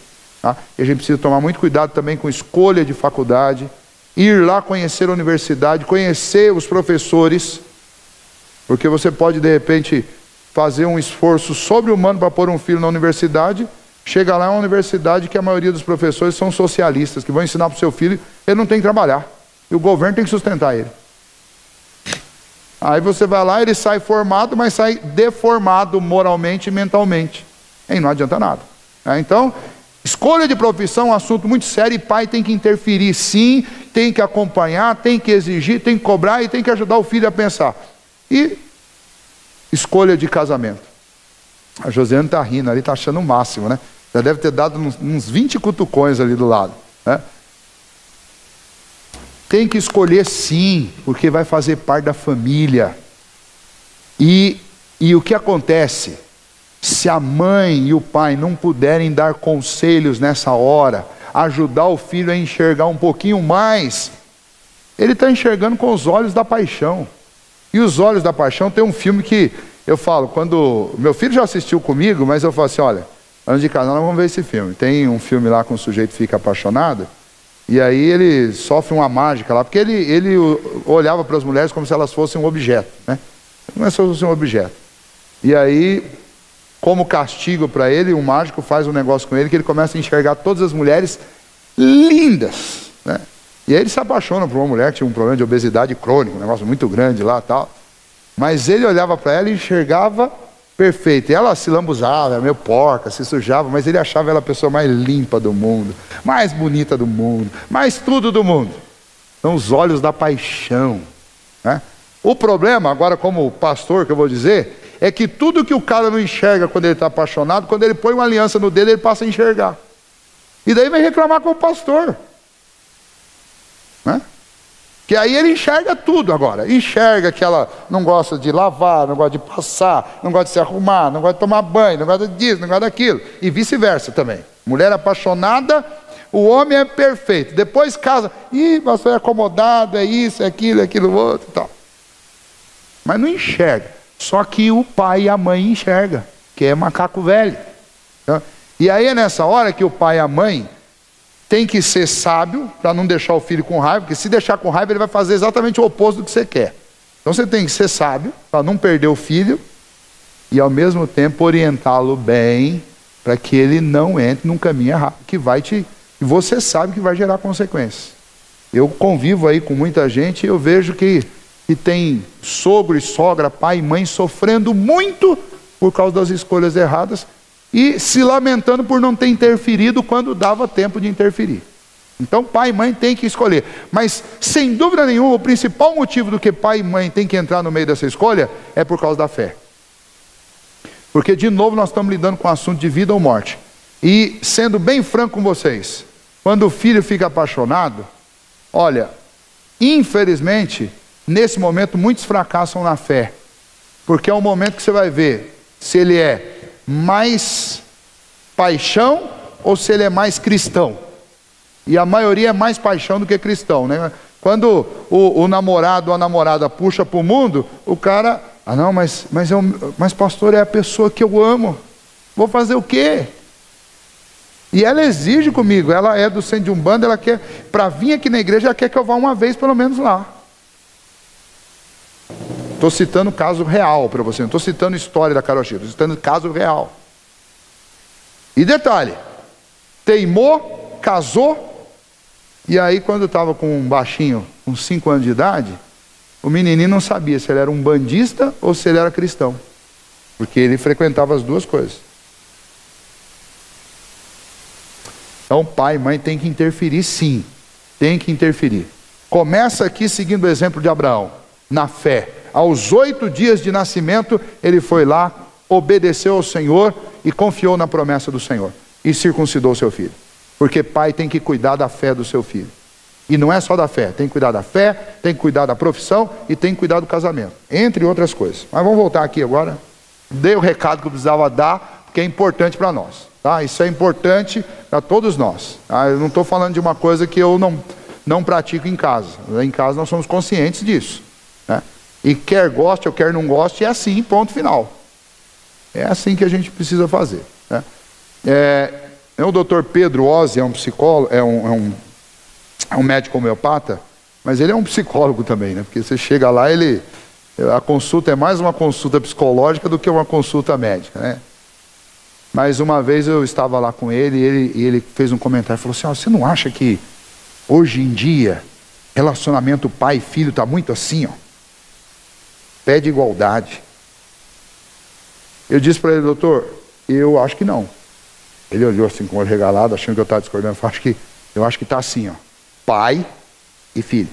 E a gente precisa tomar muito cuidado também com escolha de faculdade, ir lá conhecer a universidade, conhecer os professores, porque você pode, de repente, fazer um esforço sobre-humano para pôr um filho na universidade. Chega lá, é uma universidade que a maioria dos professores são socialistas, que vão ensinar para o seu filho, ele não tem que trabalhar, e o governo tem que sustentar ele. Aí você vai lá, ele sai formado, mas sai deformado moralmente e mentalmente. E não adianta nada. Então, escolha de profissão é um assunto muito sério, e pai tem que interferir sim, tem que acompanhar, tem que exigir, tem que cobrar e tem que ajudar o filho a pensar. E escolha de casamento. A Josiane está rindo ali, está achando o máximo, né? Já deve ter dado uns 20 cutucões ali do lado, né? Tem que escolher sim, porque vai fazer parte da família. E o que acontece? Se a mãe e o pai não puderem dar conselhos nessa hora, ajudar o filho a enxergar um pouquinho mais, ele está enxergando com os olhos da paixão. E os olhos da paixão, tem um filme que eu falo, quando meu filho já assistiu comigo, mas eu falo assim, olha, antes de casar nós vamos ver esse filme. Tem um filme lá que o sujeito fica apaixonado, e aí ele sofre uma mágica lá, porque ele olhava para as mulheres como se elas fossem um objeto, né? Não é só um objeto. E aí, como castigo para ele, o mágico faz um negócio com ele, que ele começa a enxergar todas as mulheres lindas, né? E aí ele se apaixona por uma mulher que tinha um problema de obesidade crônica, um negócio muito grande lá e tal. Mas ele olhava para ela e enxergava perfeito. E ela se lambuzava, era meio porca, se sujava, mas ele achava ela a pessoa mais limpa do mundo, mais bonita do mundo, mais tudo do mundo. São os olhos da paixão, né? O problema, agora como pastor que eu vou dizer, é que tudo que o cara não enxerga quando ele está apaixonado, quando ele põe uma aliança no dedo, ele passa a enxergar. E daí vem reclamar com o pastor, né? Que aí ele enxerga tudo agora. Enxerga que ela não gosta de lavar, não gosta de passar, não gosta de se arrumar, não gosta de tomar banho, não gosta disso, não gosta daquilo. E vice-versa também. Mulher apaixonada, o homem é perfeito. Depois casa, pastor, é acomodado, é isso, é aquilo outro e tal. Mas não enxerga. Só que o pai e a mãe enxergam, que é macaco velho. E aí é nessa hora que o pai e a mãe tem que ser sábio para não deixar o filho com raiva, porque se deixar com raiva ele vai fazer exatamente o oposto do que você quer. Então você tem que ser sábio para não perder o filho e ao mesmo tempo orientá-lo bem para que ele não entre num caminho errado, que você sabe que vai gerar consequências. Eu convivo aí com muita gente e eu vejo que tem sogro e sogra, pai e mãe sofrendo muito por causa das escolhas erradas, e se lamentando por não ter interferido quando dava tempo de interferir. Então pai e mãe têm que escolher. Mas sem dúvida nenhuma, o principal motivo do que pai e mãe têm que entrar no meio dessa escolha é por causa da fé. Porque de novo nós estamos lidando com o assunto de vida ou morte. E sendo bem franco com vocês, quando o filho fica apaixonado, olha, infelizmente, nesse momento muitos fracassam na fé. Porque é o momento que você vai ver se ele é mais paixão ou se ele é mais cristão. E a maioria é mais paixão do que cristão, né? Quando o namorado ou a namorada puxa para o mundo, o cara, não, mas pastor, é a pessoa que eu amo, vou fazer o quê? E ela exige comigo, ela é do centro de Umbanda, ela quer, para vir aqui na igreja, ela quer que eu vá uma vez pelo menos lá. Estou citando caso real para você, não estou citando história da Carol Chico, estou citando caso real. E detalhe, teimou, casou, e aí quando estava com um baixinho, com 5 anos de idade, o menininho não sabia se ele era um bandista ou se ele era cristão. porque ele frequentava as duas coisas. Então pai e mãe tem que interferir, sim, tem que interferir. Começa aqui seguindo o exemplo de Abraão, na fé. Aos 8 dias de nascimento, ele foi lá, obedeceu ao Senhor e confiou na promessa do Senhor. E circuncidou seu filho. Porque pai tem que cuidar da fé do seu filho. E não é só da fé, tem que cuidar da fé, tem que cuidar da profissão e tem que cuidar do casamento. Entre outras coisas. Mas vamos voltar aqui agora. Dei o recado que eu precisava dar, porque é importante para nós. Tá? Isso é importante para todos nós. Tá? Eu não estou falando de uma coisa que eu não pratico em casa. Em casa nós somos conscientes disso. Né? E quer goste ou quer não goste, é assim, ponto final. É assim que a gente precisa fazer. Né? O doutor Pedro Ozzi é um psicólogo, é um médico homeopata, mas ele é um psicólogo também, né? Porque você chega lá, a consulta é mais uma consulta psicológica do que uma consulta médica, né? Mas uma vez eu estava lá com ele e ele fez um comentário, falou assim, você não acha que hoje em dia relacionamento pai e filho está muito assim, ó? Pede igualdade. Eu disse para ele, doutor, eu acho que não. Ele olhou assim com o olho regalado, achando que eu estava discordando. Eu acho que está assim, ó. Pai e filho.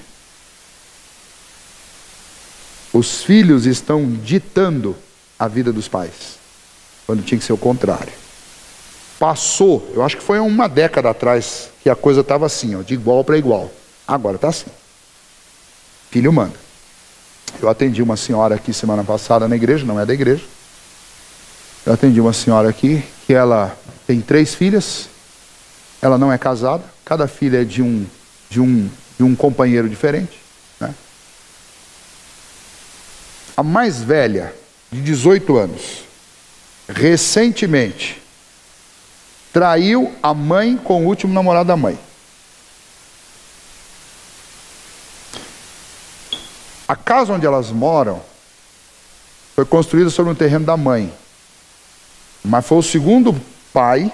Os filhos estão ditando a vida dos pais, quando tinha que ser o contrário. Passou, eu acho que foi uma década atrás, que a coisa estava assim, ó, de igual para igual. Agora está assim. Filho manda. Eu atendi uma senhora aqui semana passada na igreja, não é da igreja. Eu atendi uma senhora aqui, que ela tem 3 filhas, ela não é casada, cada filha é de um companheiro diferente. Né? A mais velha, de 18 anos, recentemente, traiu a mãe com o último namorado da mãe. A casa onde elas moram foi construída sobre um terreno da mãe. Mas foi o segundo pai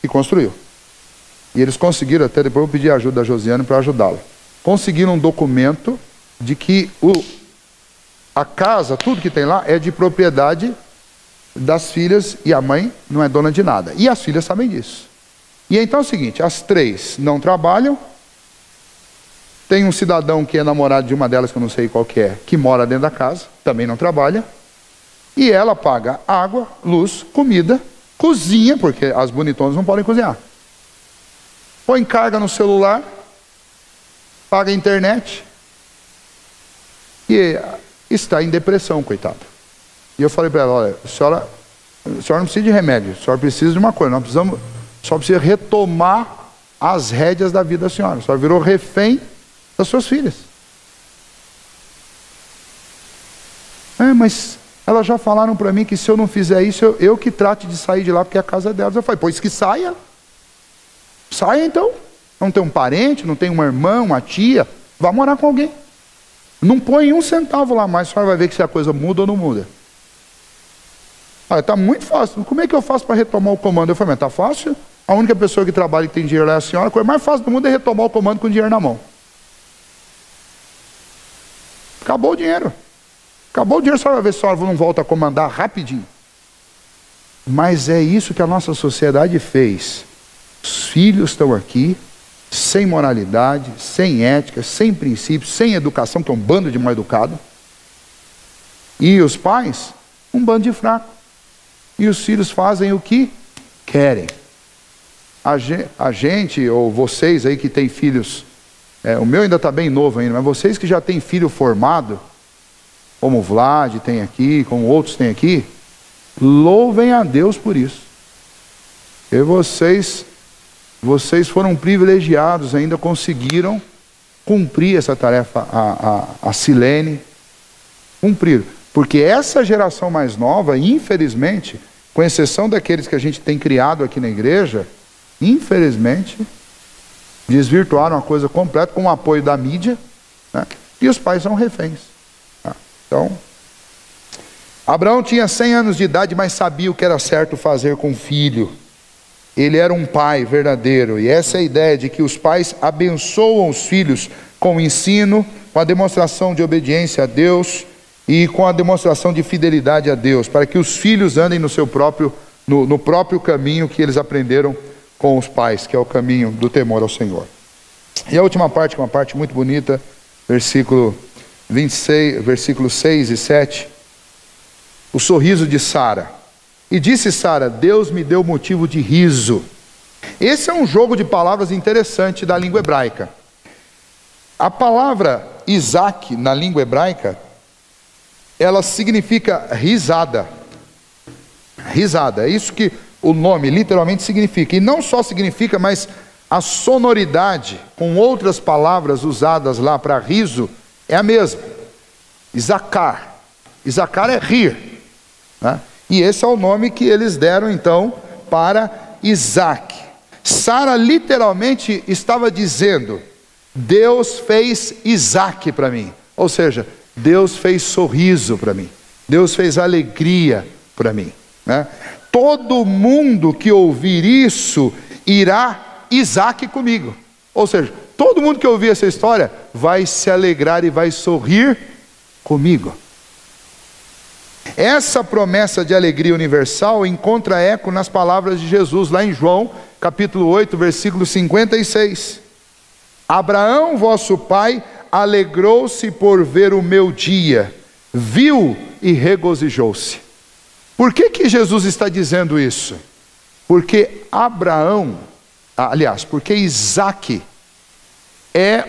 que construiu. E eles conseguiram, até depois eu pedi a ajuda da Josiane para ajudá-la. Conseguiram um documento de que a casa, tudo que tem lá, é de propriedade das filhas e a mãe não é dona de nada. E as filhas sabem disso. E então é o seguinte, as 3 não trabalham. Tem um cidadão que é namorado de uma delas, que eu não sei qual que é, que mora dentro da casa, também não trabalha. E ela paga água, luz, comida, cozinha, porque as bonitonas não podem cozinhar. Põe carga no celular, paga a internet. E está em depressão, coitado. E eu falei para ela, olha, a senhora não precisa de remédio, a senhora precisa de uma coisa, só precisa retomar as rédeas da vida da senhora. A senhora virou refém das suas filhas. Mas elas já falaram para mim que se eu não fizer isso, eu que trate de sair de lá, porque é a casa é delas. Eu falei, pois que saia. Saia então. Não tem um parente, não tem uma irmã, uma tia. Vá morar com alguém. Não põe 1 centavo lá mais, a senhora vai ver que se a coisa muda ou não muda. Olha, está muito fácil. Como é que eu faço para retomar o comando? Eu falei, mas está fácil. A única pessoa que trabalha e que tem dinheiro lá é a senhora. A coisa mais fácil do mundo é retomar o comando com o dinheiro na mão. Acabou o dinheiro. Acabou o dinheiro, só vai ver se a senhora não volta a comandar rapidinho. Mas é isso que a nossa sociedade fez. Os filhos estão aqui, sem moralidade, sem ética, sem princípios, sem educação, que é um bando de mal educado. E os pais, um bando de fraco. E os filhos fazem o que querem. A gente, ou vocês aí que têm filhos, o meu ainda está bem novo ainda, mas vocês que já têm filho formado, como o Vlad tem aqui, como outros têm aqui, louvem a Deus por isso. E vocês foram privilegiados, ainda conseguiram cumprir essa tarefa, a Silene, cumpriram. Porque essa geração mais nova, infelizmente, com exceção daqueles que a gente tem criado aqui na igreja, infelizmente, desvirtuaram a coisa completa com o apoio da mídia, né? E os pais são reféns. Tá? Então, Abraão tinha 100 anos de idade, mas sabia o que era certo fazer com o filho. Ele era um pai verdadeiro, e essa é a ideia de que os pais abençoam os filhos com o ensino, com a demonstração de obediência a Deus e com a demonstração de fidelidade a Deus, para que os filhos andem no próprio caminho que eles aprenderam com os pais, que é o caminho do temor ao Senhor. E a última parte, que é uma parte muito bonita, versículo 26, versículos 6 e 7, o sorriso de Sara. E disse Sara: Deus me deu motivo de riso. Esse é um jogo de palavras interessante da língua hebraica. A palavra Isaac na língua hebraica, ela significa risada. Risada, é isso que o nome literalmente significa. E não só significa, mas a sonoridade com outras palavras usadas lá para riso é a mesma. Isacar. Isacar é rir, né? E esse é o nome que eles deram então para Isaac. Sara literalmente estava dizendo: Deus fez Isaac para mim. Ou seja, Deus fez sorriso para mim. Deus fez alegria para mim, né? Todo mundo que ouvir isso irá Isaac comigo. Ou seja, todo mundo que ouvir essa história vai se alegrar e vai sorrir comigo. Essa promessa de alegria universal encontra eco nas palavras de Jesus lá em João, capítulo 8, versículo 56. Abraão, vosso pai, alegrou-se por ver o meu dia, viu e regozijou-se. Por que Jesus está dizendo isso? Porque porque Isaac é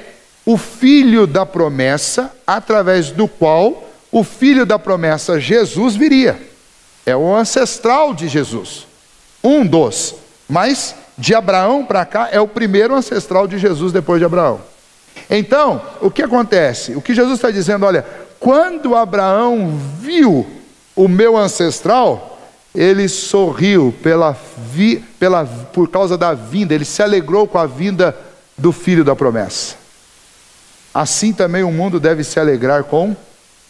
o filho da promessa, através do qual o filho da promessa, Jesus, viria. É o ancestral de Jesus. Um dos. Mas de Abraão para cá é o primeiro ancestral de Jesus depois de Abraão. Então, o que acontece? O que Jesus está dizendo, olha, quando Abraão viu o meu ancestral, ele sorriu por causa da vinda, ele se alegrou com a vinda do filho da promessa. Assim também o mundo deve se alegrar com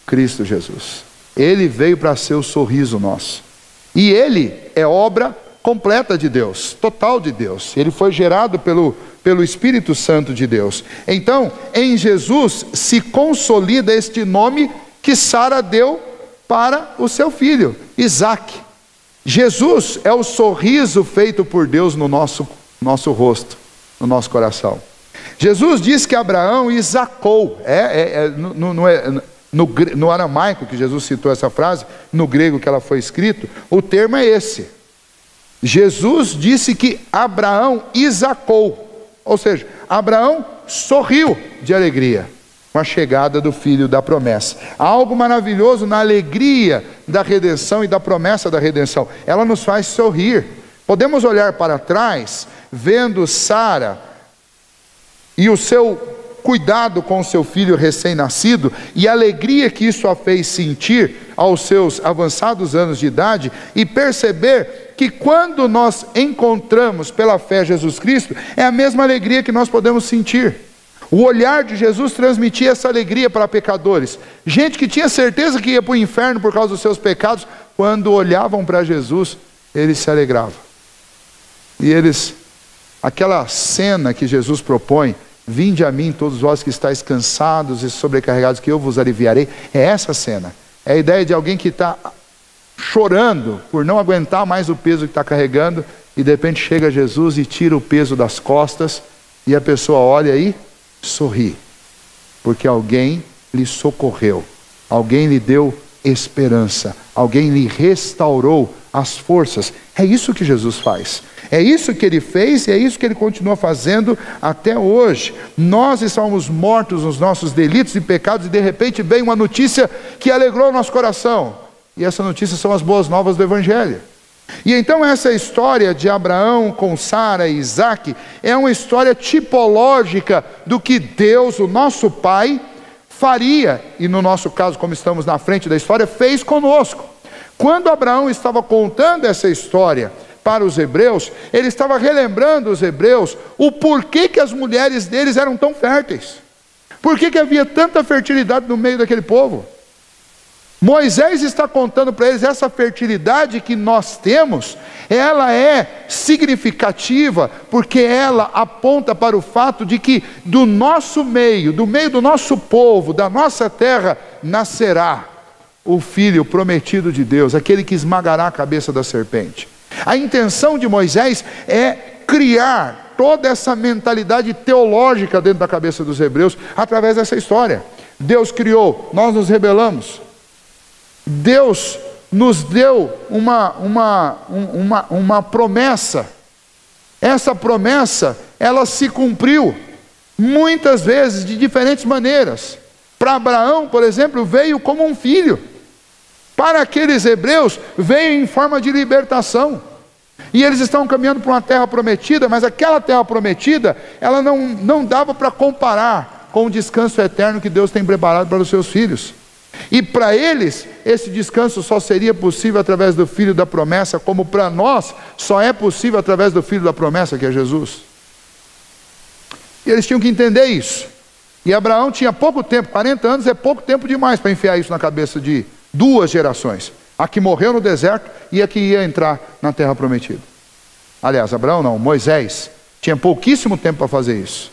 Cristo Jesus. Ele veio para ser o sorriso nosso. E ele é obra completa de Deus, total de Deus. Ele foi gerado pelo Espírito Santo de Deus. Então, em Jesus se consolida este nome que Sara deu para o seu filho, Isaac. Jesus é o sorriso feito por Deus no nosso rosto, no nosso coração. Jesus diz que Abraão isacou. No aramaico que Jesus citou essa frase, no grego que ela foi escrita, o termo é esse. Jesus disse que Abraão isacou, ou seja, Abraão sorriu de alegria com a chegada do filho da promessa. Há algo maravilhoso na alegria da redenção e da promessa da redenção. Ela nos faz sorrir. Podemos olhar para trás, vendo Sara e o seu cuidado com o seu filho recém-nascido, e a alegria que isso a fez sentir aos seus avançados anos de idade, e perceber que quando nós encontramos pela fé Jesus Cristo, é a mesma alegria que nós podemos sentir. O olhar de Jesus transmitia essa alegria para pecadores. Gente que tinha certeza que ia para o inferno por causa dos seus pecados, quando olhavam para Jesus, eles se alegravam. E aquela cena que Jesus propõe, vinde a mim todos vós que estáis cansados e sobrecarregados, que eu vos aliviarei, é essa cena. É a ideia de alguém que está chorando por não aguentar mais o peso que está carregando, e de repente chega Jesus e tira o peso das costas, e a pessoa olha e sorri, porque alguém lhe socorreu, alguém lhe deu esperança, alguém lhe restaurou as forças. É isso que Jesus faz, é isso que ele fez, e é isso que ele continua fazendo até hoje. Nós estávamos mortos nos nossos delitos e pecados, e de repente veio uma notícia que alegrou o nosso coração, e essa notícia são as boas novas do Evangelho. E então essa história de Abraão com Sara e Isaac é uma história tipológica do que Deus, o nosso Pai, faria, e no nosso caso, como estamos na frente da história, fez conosco. Quando Abraão estava contando essa história para os hebreus, ele estava relembrando os hebreus o porquê que as mulheres deles eram tão férteis, por que havia tanta fertilidade no meio daquele povo. Moisés está contando para eles essa fertilidade que nós temos, ela é significativa, porque ela aponta para o fato de que do nosso meio, do meio do nosso povo, da nossa terra, nascerá o filho prometido de Deus, aquele que esmagará a cabeça da serpente. A intenção de Moisés é criar toda essa mentalidade teológica dentro da cabeça dos hebreus, através dessa história. Deus criou, nós nos rebelamos. Deus nos deu uma promessa. Essa promessa, ela se cumpriu, muitas vezes, de diferentes maneiras. Para Abraão, por exemplo, veio como um filho. Para aqueles hebreus, veio em forma de libertação. E eles estão caminhando para uma terra prometida, mas aquela terra prometida, ela não dava para comparar com o descanso eterno que Deus tem preparado para os seus filhos. E para eles, esse descanso só seria possível através do Filho da promessa, como para nós só é possível através do Filho da promessa, que é Jesus. E eles tinham que entender isso. E Abraão tinha pouco tempo, 40 anos é pouco tempo demais para enfiar isso na cabeça de 2 gerações. A que morreu no deserto e a que ia entrar na terra prometida. Aliás, Abraão não, Moisés tinha pouquíssimo tempo para fazer isso.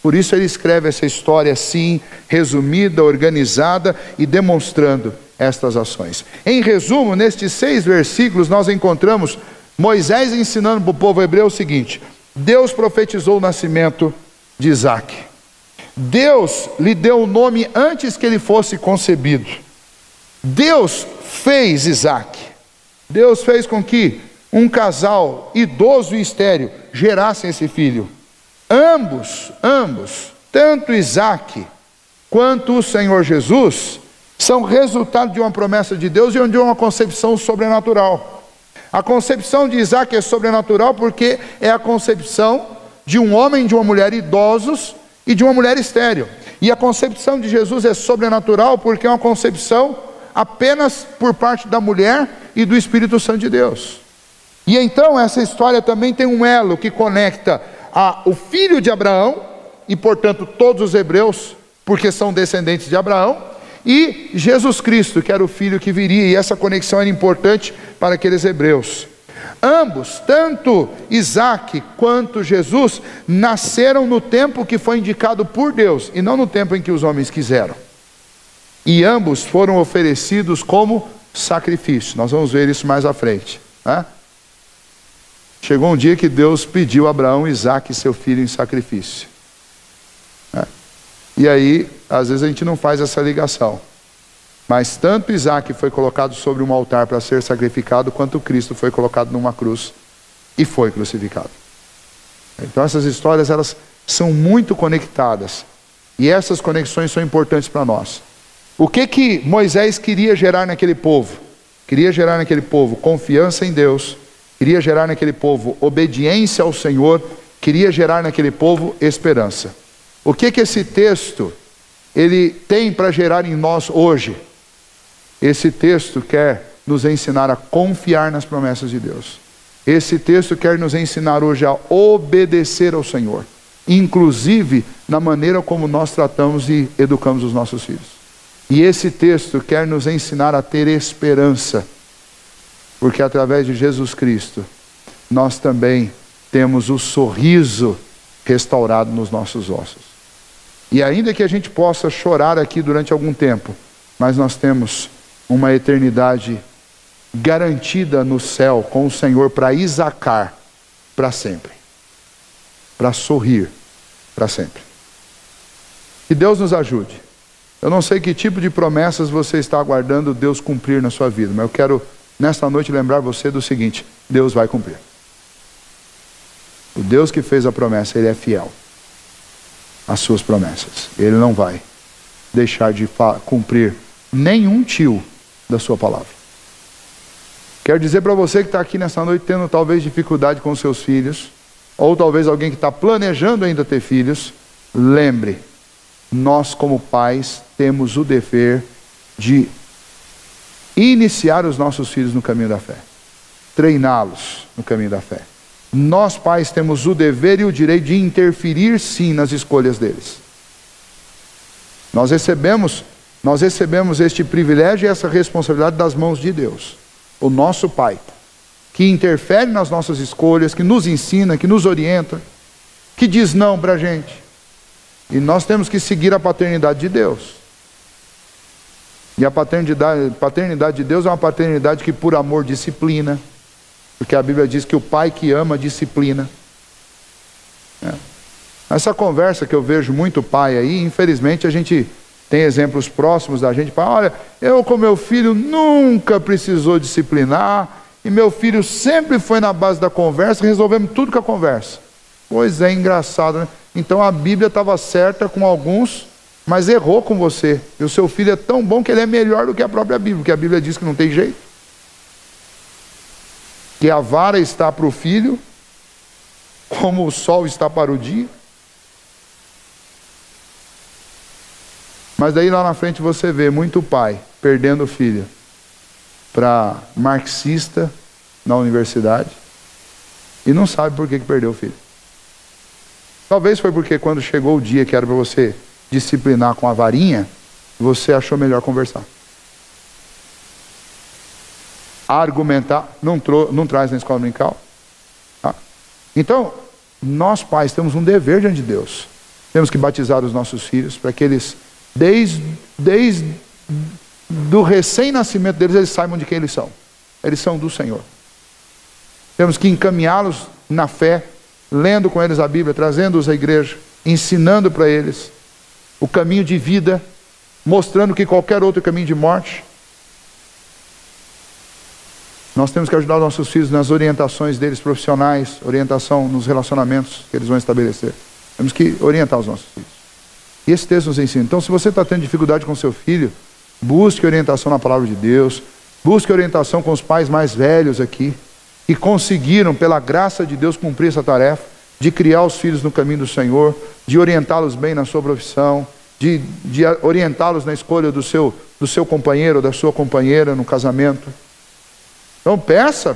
Por isso ele escreve essa história assim, resumida, organizada e demonstrando estas ações. Em resumo, nestes 6 versículos nós encontramos Moisés ensinando para o povo hebreu o seguinte: Deus profetizou o nascimento de Isaac. Deus lhe deu o nome antes que ele fosse concebido. Deus fez Isaac. Deus fez com que um casal idoso e estéril gerassem esse filho. Ambos, tanto Isaac quanto o Senhor Jesus, são resultado de uma promessa de Deus e de uma concepção sobrenatural. A concepção de Isaac é sobrenatural porque é a concepção de um homem e de uma mulher idosos e de uma mulher estéril. E a concepção de Jesus é sobrenatural porque é uma concepção apenas por parte da mulher e do Espírito Santo de Deus. E então essa história também tem um elo que conecta o filho de Abraão, e portanto todos os hebreus, porque são descendentes de Abraão, e Jesus Cristo, que era o filho que viria, e essa conexão era importante para aqueles hebreus. Ambos, tanto Isaac quanto Jesus, nasceram no tempo que foi indicado por Deus, e não no tempo em que os homens quiseram. E ambos foram oferecidos como sacrifício. Nós vamos ver isso mais à frente, né? Chegou um dia que Deus pediu a Abraão, Isaac, seu filho, em sacrifício, né? E aí, às vezes a gente não faz essa ligação. Mas tanto Isaac foi colocado sobre um altar para ser sacrificado, quanto Cristo foi colocado numa cruz e foi crucificado. Então essas histórias, elas são muito conectadas. E essas conexões são importantes para nós. O que Moisés queria gerar naquele povo? Queria gerar naquele povo confiança em Deus, queria gerar naquele povo obediência ao Senhor, queria gerar naquele povo esperança. O que esse texto ele tem para gerar em nós hoje? Esse texto quer nos ensinar a confiar nas promessas de Deus. Esse texto quer nos ensinar hoje a obedecer ao Senhor, inclusive na maneira como nós tratamos e educamos os nossos filhos. E esse texto quer nos ensinar a ter esperança, porque através de Jesus Cristo, nós também temos o sorriso restaurado nos nossos ossos. E ainda que a gente possa chorar aqui durante algum tempo, mas nós temos uma eternidade garantida no céu com o Senhor para isacar para sempre, para sorrir para sempre. Que Deus nos ajude. Eu não sei que tipo de promessas você está aguardando Deus cumprir na sua vida, mas eu quero nesta noite lembrar você do seguinte: Deus vai cumprir. O Deus que fez a promessa, Ele é fiel às suas promessas. Ele não vai deixar de cumprir nenhum tio da sua palavra. Quero dizer para você que está aqui nessa noite tendo talvez dificuldade com seus filhos, ou talvez alguém que está planejando ainda ter filhos, lembre, nós como pais temos o dever de iniciar os nossos filhos no caminho da fé, treiná-los no caminho da fé. Nós pais temos o dever e o direito de interferir sim nas escolhas deles. Nós recebemos este privilégio e essa responsabilidade das mãos de Deus, o nosso Pai, que interfere nas nossas escolhas, que nos ensina, que nos orienta, que diz não para a gente. E nós temos que seguir a paternidade de Deus. E a paternidade de Deus é uma paternidade que por amor disciplina, porque a Bíblia diz que o pai que ama disciplina. Essa conversa que eu vejo muito pai aí, infelizmente a gente tem exemplos próximos da gente. Olha, eu com meu filho nunca precisou disciplinar, e meu filho sempre foi na base da conversa, resolvemos tudo com a conversa. Pois é, engraçado, né? Então a Bíblia estava certa com alguns, mas errou com você. E o seu filho é tão bom que ele é melhor do que a própria Bíblia, porque a Bíblia diz que não tem jeito. Que a vara está para o filho, como o sol está para o dia. Mas daí lá na frente você vê muito pai perdendo o filho para marxista na universidade e não sabe por que perdeu o filho. Talvez foi porque quando chegou o dia que era para você disciplinar com a varinha, você achou melhor conversar. Argumentar, não traz na escola dominical. Tá? Então, nós pais temos um dever diante de Deus. Temos que batizar os nossos filhos para que eles, desde do recém-nascimento deles, eles saibam de quem eles são. Eles são do Senhor. Temos que encaminhá-los na fé, lendo com eles a Bíblia, trazendo-os à igreja, ensinando para eles o caminho de vida, mostrando que qualquer outro caminho de morte. Nós temos que ajudar os nossos filhos nas orientações deles profissionais, orientação nos relacionamentos que eles vão estabelecer. Temos que orientar os nossos filhos. E esse texto nos ensina. Então, se você está tendo dificuldade com seu filho, busque orientação na palavra de Deus, busque orientação com os pais mais velhos aqui, que conseguiram, pela graça de Deus, cumprir essa tarefa, de criar os filhos no caminho do Senhor, de orientá-los bem na sua profissão, de orientá-los na escolha do seu companheiro ou da sua companheira no casamento. Então peça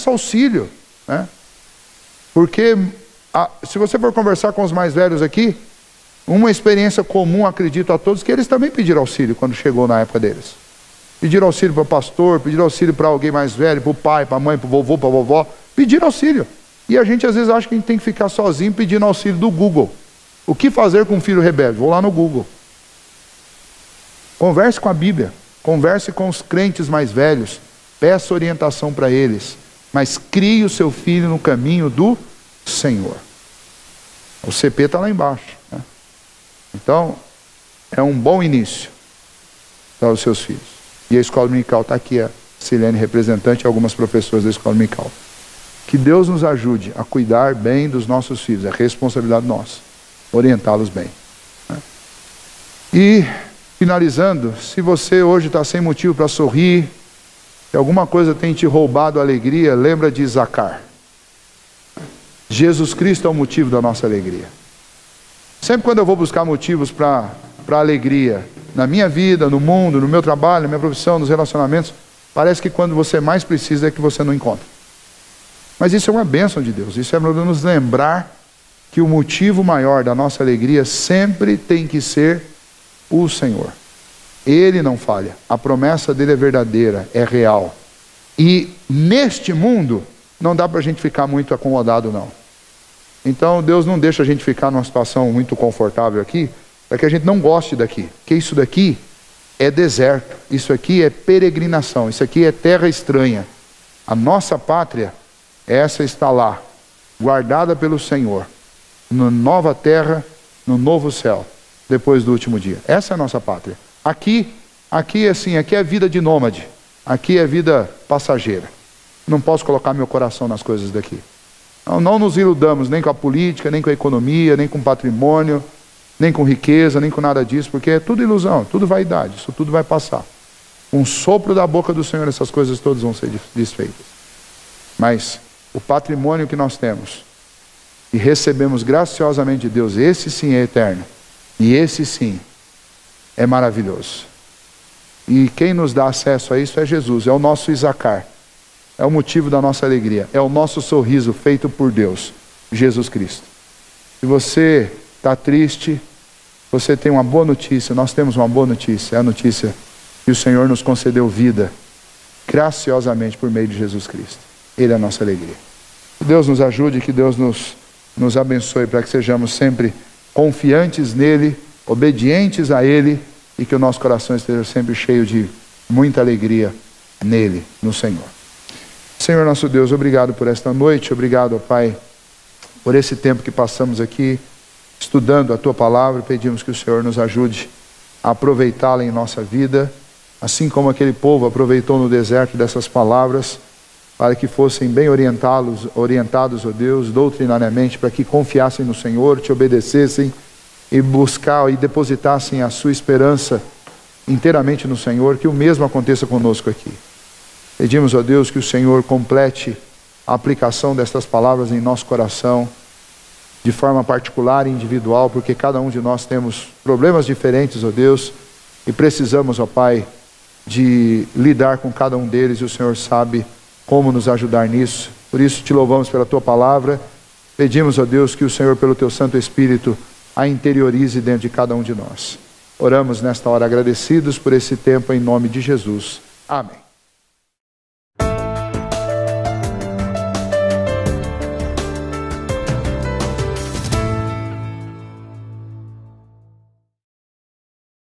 auxílio, né? Porque se você for conversar com os mais velhos aqui, uma experiência comum, acredito a todos, que eles também pediram auxílio quando chegou na época deles. Pediram auxílio para o pastor, pediram auxílio para alguém mais velho, para o pai, para a mãe, para o vovô, para a vovó. Pediram auxílio. E a gente às vezes acha que a gente tem que ficar sozinho pedindo auxílio do Google. O que fazer com um filho rebelde? Vou lá no Google. Converse com a Bíblia. Converse com os crentes mais velhos. Peça orientação para eles. Mas crie o seu filho no caminho do Senhor. O CP está lá embaixo, né? Então, é um bom início para os seus filhos. E a escola dominical está aqui, a Silene, representante, e algumas professoras da escola dominical. Que Deus nos ajude a cuidar bem dos nossos filhos. É responsabilidade nossa. Orientá-los bem. Né? E, finalizando, se você hoje está sem motivo para sorrir, se alguma coisa tem te roubado a alegria, lembra de Zacar. Jesus Cristo é o motivo da nossa alegria. Sempre quando eu vou buscar motivos para alegria, na minha vida, no mundo, no meu trabalho, na minha profissão, nos relacionamentos, parece que quando você mais precisa é que você não encontra. Mas isso é uma bênção de Deus. Isso é para nos lembrar que o motivo maior da nossa alegria sempre tem que ser o Senhor. Ele não falha. A promessa dele é verdadeira, é real. E neste mundo, não dá para a gente ficar muito acomodado, não. Então Deus não deixa a gente ficar numa situação muito confortável aqui, para que a gente não goste daqui. Porque isso daqui é deserto. Isso aqui é peregrinação. Isso aqui é terra estranha. A nossa pátria, essa está lá, guardada pelo Senhor, na nova terra, no novo céu, depois do último dia. Essa é a nossa pátria. Aqui é vida de nômade. Aqui é vida passageira. Não posso colocar meu coração nas coisas daqui. Não nos iludamos nem com a política, nem com a economia, nem com o patrimônio, nem com riqueza, nem com nada disso, porque é tudo ilusão, tudo vaidade, isso tudo vai passar. Um sopro da boca do Senhor, essas coisas todas vão ser desfeitas. Mas o patrimônio que nós temos e recebemos graciosamente de Deus, esse sim é eterno. E esse sim é maravilhoso. E quem nos dá acesso a isso é Jesus, é o nosso Isacar. É o motivo da nossa alegria. É o nosso sorriso feito por Deus, Jesus Cristo. Se você está triste, você tem uma boa notícia. Nós temos uma boa notícia. É a notícia que o Senhor nos concedeu vida graciosamente por meio de Jesus Cristo. Ele é a nossa alegria. Que Deus nos ajude, que Deus nos abençoe para que sejamos sempre confiantes nele, obedientes a ele e que o nosso coração esteja sempre cheio de muita alegria nele, no Senhor. Senhor nosso Deus, obrigado por esta noite, obrigado, ó Pai, por esse tempo que passamos aqui estudando a Tua Palavra. Pedimos que o Senhor nos ajude a aproveitá-la em nossa vida, assim como aquele povo aproveitou no deserto dessas palavras, para que fossem bem orientados, ó Deus, doutrinariamente, para que confiassem no Senhor, Te obedecessem e depositassem a sua esperança inteiramente no Senhor. Que o mesmo aconteça conosco aqui. Pedimos, ó Deus, que o Senhor complete a aplicação destas palavras em nosso coração, de forma particular e individual, porque cada um de nós temos problemas diferentes, ó Deus, e precisamos, ó Pai, de lidar com cada um deles, e o Senhor sabe como nos ajudar nisso. Por isso te louvamos pela Tua Palavra, pedimos, ó Deus, que o Senhor, pelo Teu Santo Espírito, a interiorize dentro de cada um de nós. Oramos nesta hora agradecidos por esse tempo, em nome de Jesus. Amém.